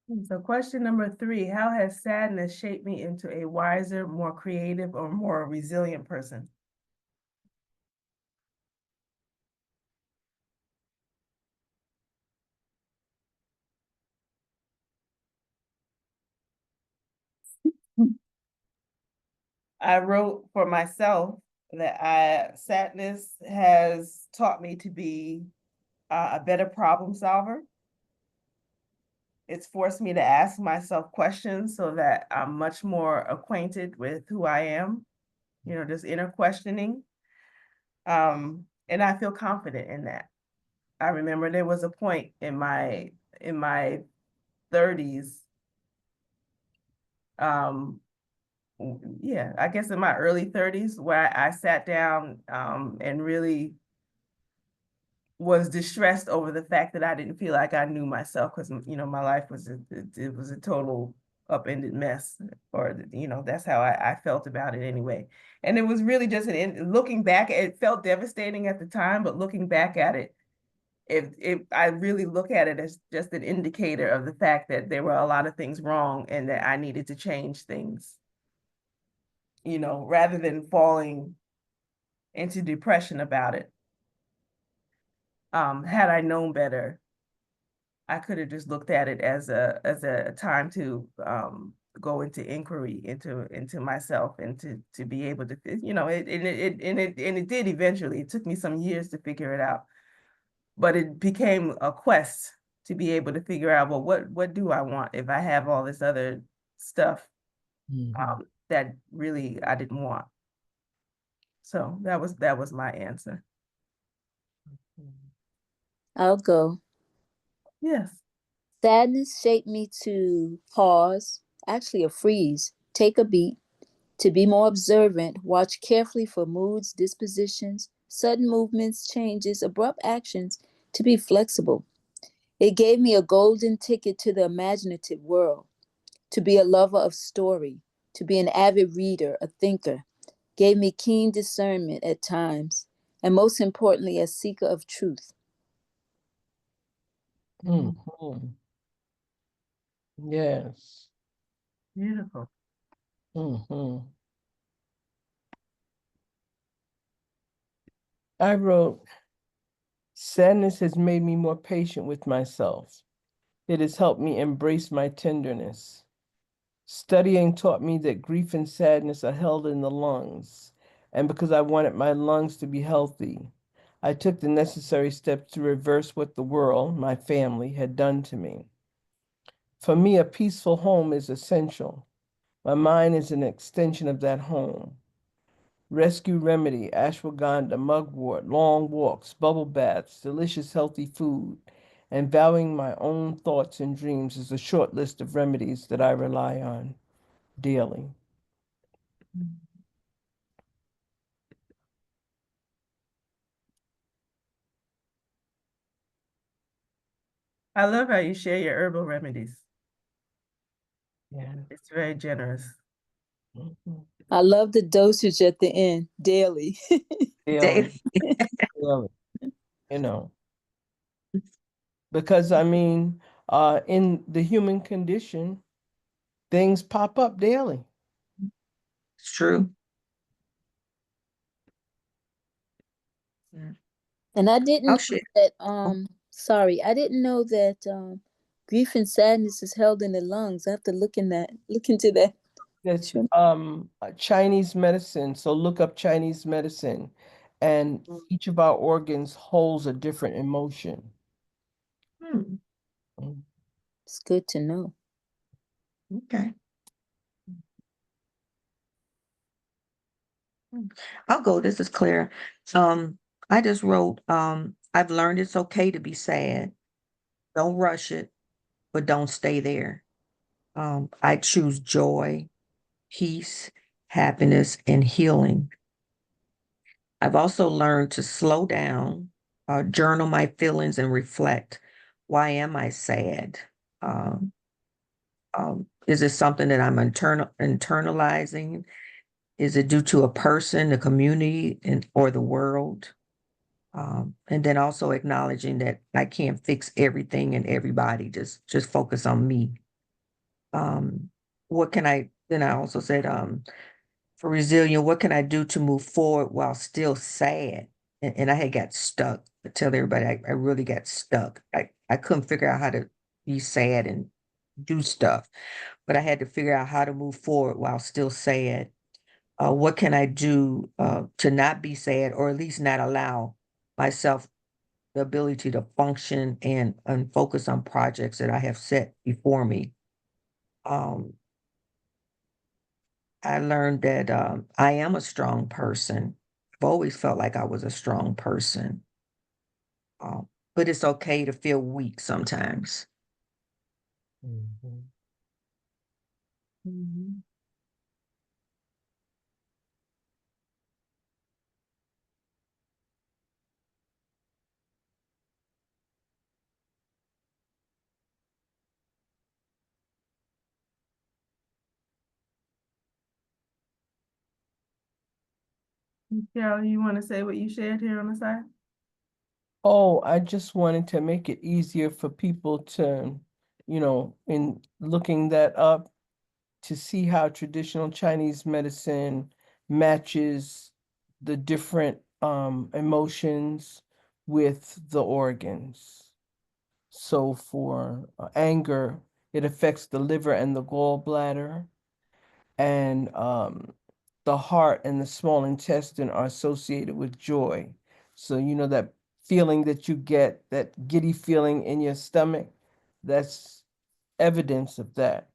So question number 3, how has sadness shaped me into a wiser, more creative, or more resilient person? I wrote for myself that sadness has taught me to be a better problem solver. It's forced me to ask myself questions so that I'm much more acquainted with who I am, just inner questioning. And I feel confident in that. I remember there was a point in my 30s, yeah, I guess in my early 30s, where I sat down and really was distressed over the fact that I didn't feel like I knew myself, because my life was it was a total upended mess, or that's how I felt about it anyway. And it was really just looking back, it felt devastating at the time, but looking back at it, if I really look at it as just an indicator of the fact that there were a lot of things wrong and that I needed to change things, rather than falling into depression about it. Had I known better, I could have just looked at it as a time to go into inquiry into myself, and to be able to, it did eventually. It took me some years to figure it out, but it became a quest to be able to figure out, well, what do I want if I have all this other stuff that really I didn't want. So that was my answer. I'll go. Yes. Sadness shaped me to pause, actually a freeze, take a beat, to be more observant, watch carefully for moods, dispositions, sudden movements, changes, abrupt actions, to be flexible. It gave me a golden ticket to the imaginative world, to be a lover of story, to be an avid reader, a thinker, gave me keen discernment at times, and most importantly, a seeker of truth. Mhm. Yes. Beautiful. Mhm. I wrote, sadness has made me more patient with myself. It has helped me embrace my tenderness. Studying taught me that grief and sadness are held in the lungs, and because I wanted my lungs to be healthy, I took the necessary steps to reverse what the world, my family, had done to me. For me, a peaceful home is essential. My mind is an extension of that home. Rescue remedy, ashwagandha, mugwort, long walks, bubble baths, delicious healthy food, and valuing my own thoughts and dreams is a short list of remedies that I rely on daily. I love how you share your herbal remedies. Yeah. It's very generous. Mhm. I love the dosage at the end, daily. Daily, daily, you know, because I mean, in the human condition, things pop up daily. It's true. Yeah. And I didn't I'll know share. that Oh, sorry, I didn't know that grief and sadness is held in the lungs. I have to look into that. That's Sure. Chinese medicine. So look up Chinese medicine, and each of our organs holds a different emotion. hmm, Mm. It's good to know. okay. I'll go. This is clear. I just wrote, I've learned it's okay to be sad. Don't rush it, but don't stay there. I choose joy, peace, happiness, and healing. I've also learned to slow down, journal my feelings, and reflect. Why am I sad? Um, is it something that I'm internalizing? Is it due to a person, the community, or the world? And then also acknowledging that I can't fix everything and everybody. Just focus on me. um, what can I, then I also said, for resilient, what can I do to move forward while still sad? And I had got stuck. I tell everybody I really got stuck. I couldn't figure out how to be sad and do stuff, but I had to figure out how to move forward while still sad. What can I do to not be sad, or at least not allow myself the ability to function and focus on projects that I have set before me? Um, I learned that I am a strong person. I've always felt like I was a strong person, but it's okay to feel weak sometimes. Mhm. Mhm. Carol, you want to say what you shared here on the side? Oh, I just wanted to make it easier for people to, in looking that up, to see how traditional Chinese medicine matches the different emotions with the organs. So for anger, it affects the liver and the gallbladder, and the heart and the small intestine are associated with joy. So that feeling that you get, that giddy feeling in your stomach, that's evidence of that.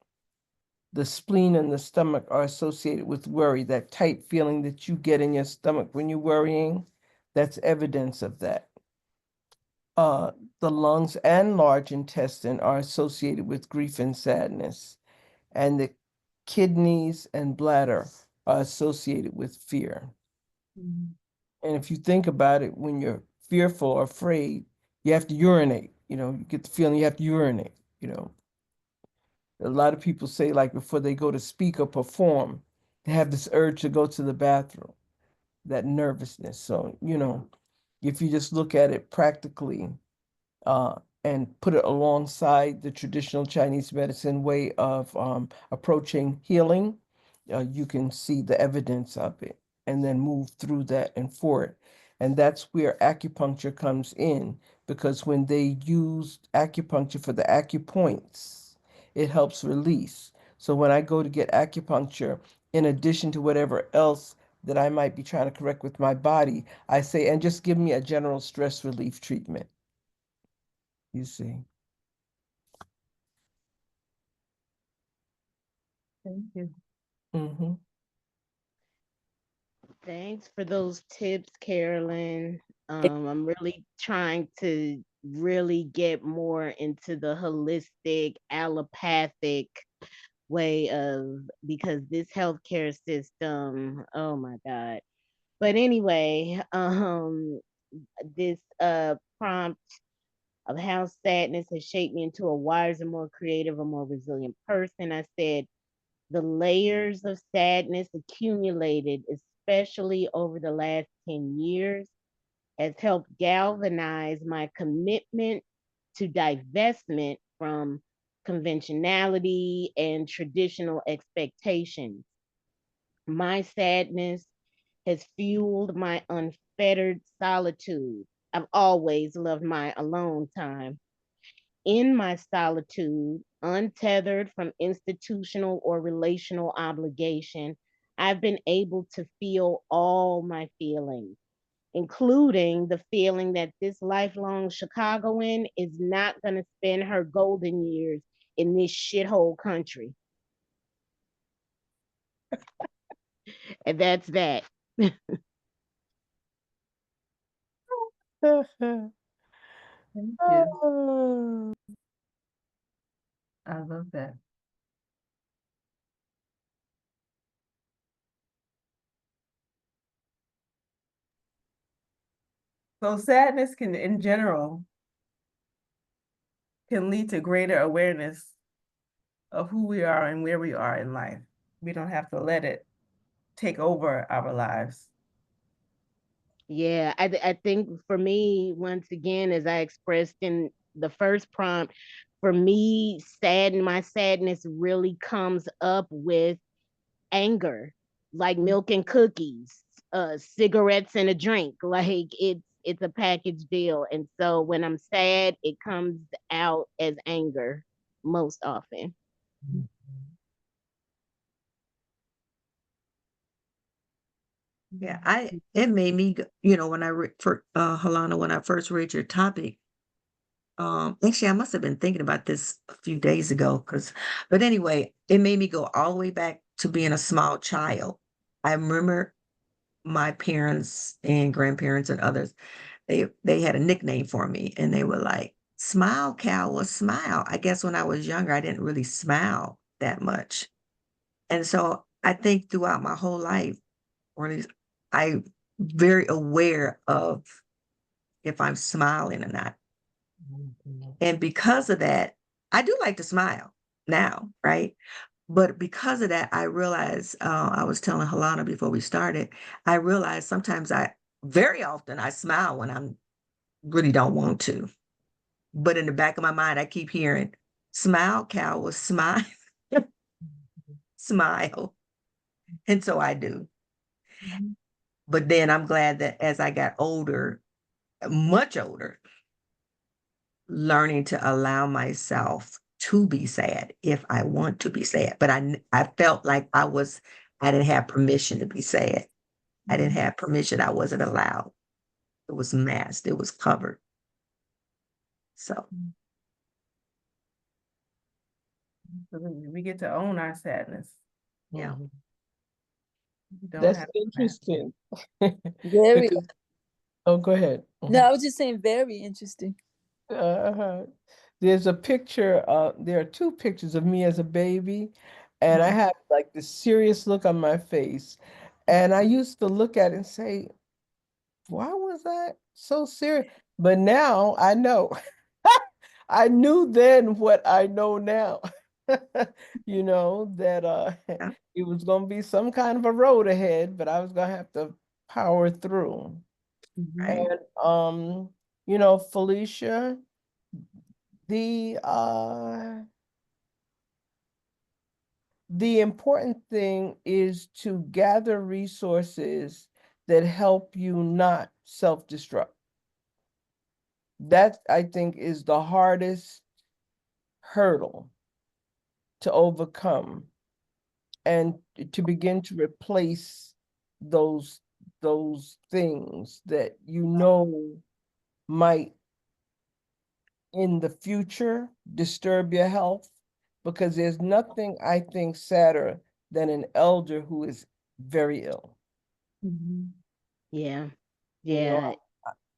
The spleen and the stomach are associated with worry, that tight feeling that you get in your stomach when you're worrying, that's evidence of that. Uh, the lungs and large intestine are associated with grief and sadness, and the kidneys and bladder are associated with fear. Mhm. And if you think about it, when you're fearful or afraid, you have to urinate. You get the feeling you have to urinate. You know, a lot of people say, like, before they go to speak or perform, they have this urge to go to the bathroom, that nervousness. So, if you just look at it practically, uh, and put it alongside the traditional Chinese medicine way of approaching healing, you can see the evidence of it and then move through that and for it. And that's where acupuncture comes in, because when they use acupuncture for the acupoints, it helps release. So when I go to get acupuncture, in addition to whatever else that I might be trying to correct with my body, I say, and just give me a general stress relief treatment. You see. Thank you. Mm-hmm. Thanks for those tips, Carolyn. I'm really trying to really get more into the holistic, allopathic way of, because this healthcare system, oh my God. But anyway, this prompt of how sadness has shaped me into a wiser, more creative, a more resilient person. I said the layers of sadness accumulated, especially over the last 10 years, has helped galvanize my commitment to divestment from conventionality and traditional expectations. My sadness has fueled my unfettered solitude. I've always loved my alone time. In my solitude, untethered from institutional or relational obligation, I've been able to feel all my feelings, including the feeling that this lifelong Chicagoan is not going to spend her golden years in this shithole country. And that's that. Thank you. Oh, I love that. So sadness can, in general, can lead to greater awareness of who we are and where we are in life. We don't have to let it take over our lives. Yeah, I think for me, once again, as I expressed in the first prompt, for me, my sadness really comes up with anger, like milk and cookies, cigarettes and a drink. Like it's a package deal. And so when I'm sad, it comes out as anger most often. Yeah, it made me, you know, when I read for Halana, when I first read your topic, actually I must have been thinking about this a few days ago, but anyway, it made me go all the way back to being a small child. I remember my parents and grandparents and others, they had a nickname for me, and they were like, "Smile, cow," or "Smile." I guess when I was younger, I didn't really smile that much, and so I think throughout my whole life, or at least I very aware of if I'm smiling or not. And because of that, I do like to smile now, right? But because of that, I realized, I was telling Halana before we started, I realized sometimes very often I smile when I'm really don't want to. But in the back of my mind, I keep hearing, smile, cow, or smile, smile. And so I do. But then I'm glad that as I got older, much older, learning to allow myself to be sad if I want to be sad. But I felt like I didn't have permission to be sad. I didn't have permission. I wasn't allowed. It was masked. It was covered. So We get to own our sadness. yeah. We don't That's have interesting. Very. Because, oh, go ahead. No, I was just saying very interesting. Uh-huh. There's a picture, there are two pictures of me as a baby, and I have like this serious look on my face. And I used to look at it and say, why was I so serious? But now I know. I knew then what I know now. You know, that Yeah. it was gonna be some kind of a road ahead, but I was gonna have to power through. Right. And you know, Felicia, the important thing is to gather resources that help you not self-destruct. That, I think, is the hardest hurdle to overcome, and to begin to replace those things that you know might in the future disturb your health, because there's nothing I think sadder than an elder who is very ill. Yeah. You know,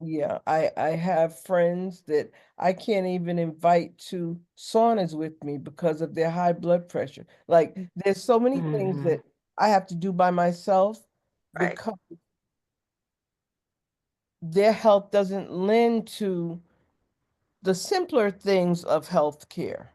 Yeah. yeah, I have friends that I can't even invite to saunas with me because of their high blood pressure. Like, there's so many things that I have to do by myself Right. because their health doesn't lend to the simpler things of healthcare,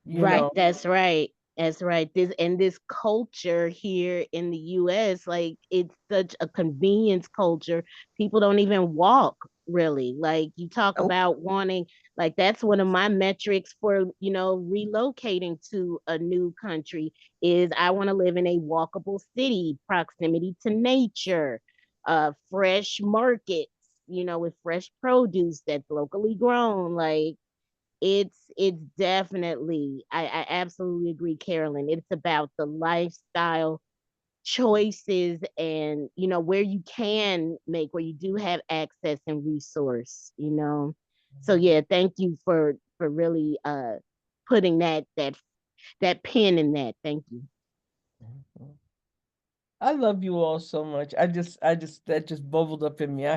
you Right, know. that's right. That's right. This culture here in the US, like it's such a convenience culture. People don't even walk really. Like you talk Oh, about wanting, like that's one of my metrics for, relocating to a new country is I want to live in a walkable city, proximity to nature, fresh markets, with fresh produce that's locally grown. Like it's definitely I absolutely agree, Carolyn. It's about the lifestyle choices and where you can make where you do have access and resource. So yeah, thank you for really putting that pin in that. Thank you. I love you all so much. That just bubbled up in me. I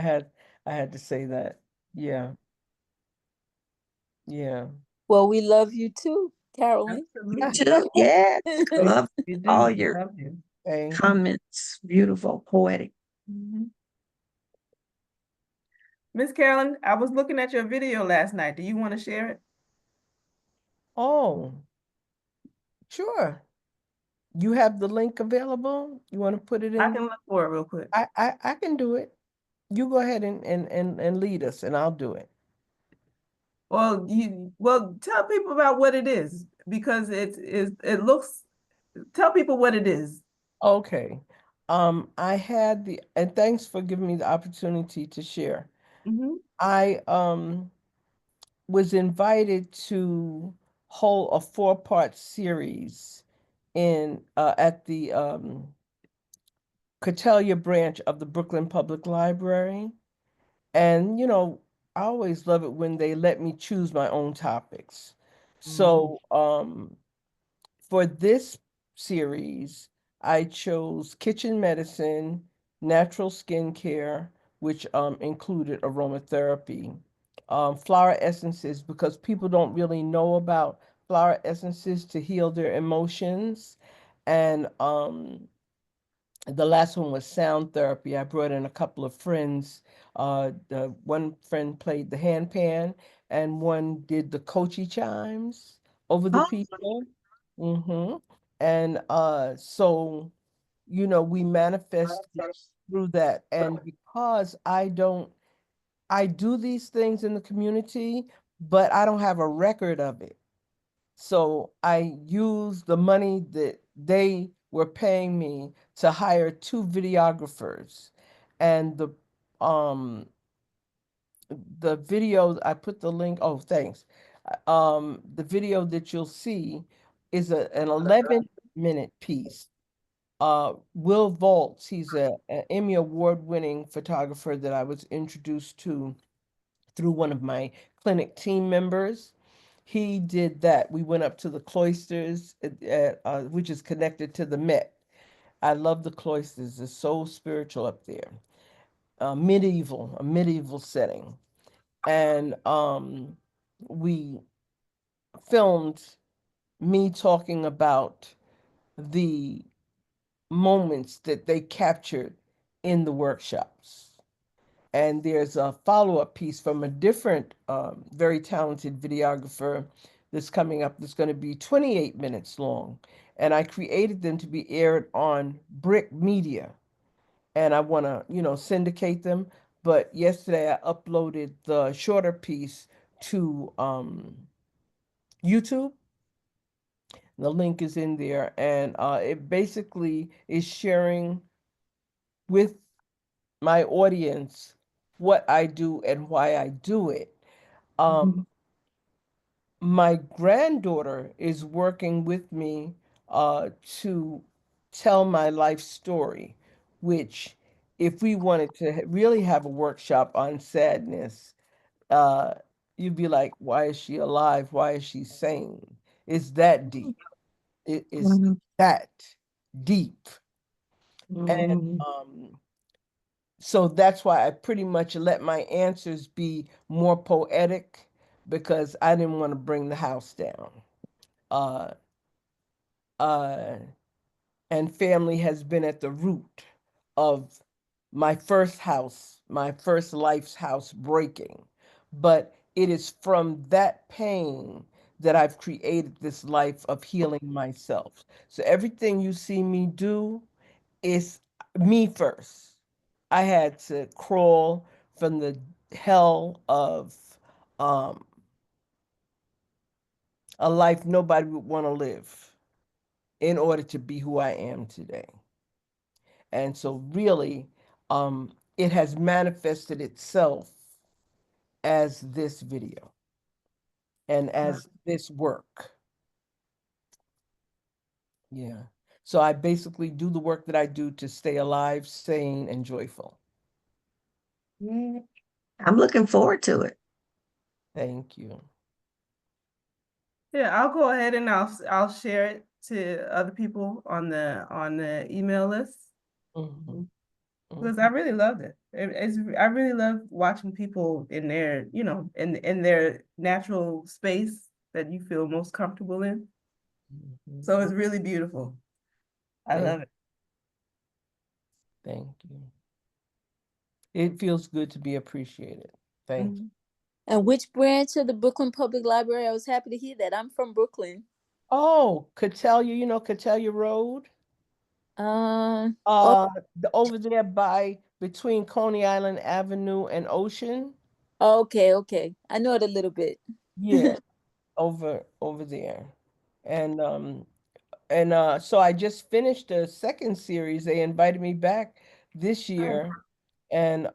had to say that. Yeah, yeah. Well, we love you too, Carolyn. me too. Yes. Love We do. all We your love you. Thank you. comments. Beautiful, poetic. Miss Carolyn, I was looking at your video last night. Do you want to share it? Oh, sure. You have the link available? You want to put it I in? can look for it real quick. I can do it. You go ahead and lead us, and I'll do it. Well, tell people about what it is because it looks. Tell people what it is. Okay. I had and thanks for giving me the opportunity to share. Mm-hmm. I was invited to hold a four-part series in at the Catalia branch of the Brooklyn Public Library. And, I always love it when they let me choose my own topics. Mm-hmm. So, for this series, I chose kitchen medicine, natural skincare, which included aromatherapy, flower essences, because people don't really know about flower essences to heal their emotions. And the last one was sound therapy. I brought in a couple of friends. The one friend played the handpan, and one did the kochi chimes over the Oh, people. hmm And so, we manifest through that. And because I do these things in the community, but I don't have a record of it. So I used the money that they were paying me to hire two videographers. And um the video, I put the link, oh thanks. The video that you'll see is an 11-minute piece. Will Volts, he's an Emmy Award-winning photographer that I was introduced to through one of my clinic team members. He did that. We went up to the cloisters, which is connected to the Met. I love the cloisters. It's so spiritual up there. A medieval setting. And we filmed me talking about the moments that they captured in the workshops. And there's a follow-up piece from a different, very talented videographer that's coming up that's going to be 28 minutes long. And I created them to be aired on Brick Media. And I want to, syndicate them. But yesterday I uploaded the shorter piece to YouTube. The link is in there. And it basically is sharing with my audience what I do and why I do it. Mm-hmm. My granddaughter is working with me to tell my life story, which, if we wanted to really have a workshop on sadness, uh, you'd be like, why is she alive? Why is she sane? It's that deep. It is mhm, that deep. And mhm. so that's why I pretty much let my answers be more poetic because I didn't want to bring the house down. Uh, uh, and family has been at the root of my first house, my first life's house breaking. But it is from that pain that I've created this life of healing myself. So everything you see me do is me first. I had to crawl from the hell of um, a life nobody would want to live in order to be who I am today. And so, really, it has manifested itself as this video and as this work. Yeah. So, I basically do the work that I do to stay alive, sane, and joyful. Yeah. I'm looking forward to it. Thank you. Yeah, I'll go ahead and I'll share it to other people on the email list Mhm, because I mhm, really loved it. I really love watching people in their, in their natural space that you feel most comfortable in. mhm. So it's really beautiful. I Thank, love it. thank you. It feels good to be appreciated. Thank you. Mhm. And which branch of the Brooklyn Public Library? I was happy to hear that. I'm from Brooklyn. Oh, Catalia, Catalia Road? Uh, oh, Uh, over there by between Coney Island Avenue and Ocean. Okay, okay. I know it a little bit. Yeah, over there. And so I just finished the second series. They invited me back this Oh, year, and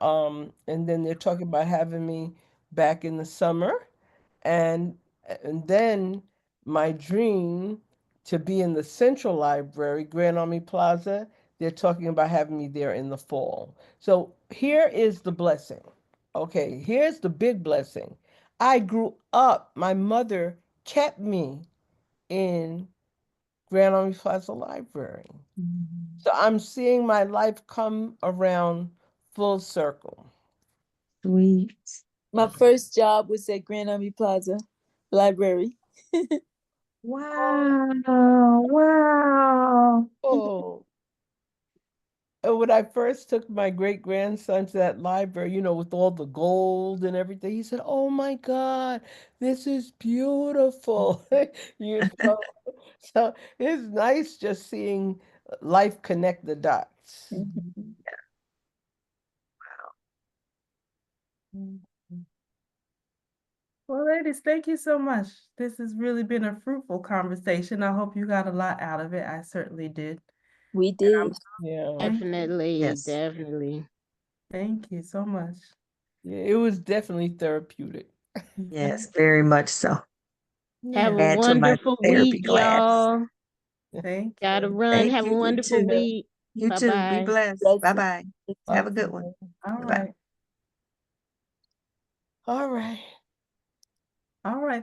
then they're talking about having me back in the summer. And and then my dream to be in the Central Library, Grand Army Plaza, they're talking about having me there in the fall. So here is the blessing. Okay, here's the big blessing. I grew up, my mother kept me in Grand Army Plaza Library. So I'm seeing my life come around full circle. Sweet. My first job was at Grand Army Plaza Library. Wow. Wow. Oh, and when I first took my great grandson to that library, with all the gold and everything, he said, "Oh my God, this is beautiful." You know, so it's nice just seeing life connect the dots. Mhm. well, ladies, thank you so much. This has really been a fruitful conversation. I hope you got a lot out of it. I certainly did. We And I'm did. Yeah, thank you. Definitely, Yes. definitely. Thank you so much. yeah, it was definitely therapeutic. Yes, very much so. Have Yeah, a Add to my wonderful therapy week, class. y'all. thank Gotta you. run. Thank Have a you. You wonderful too. week. You Bye too. Be bye. blessed. Blessings. Bye-bye. Have a good one. All Bye-bye. right. All right. All right.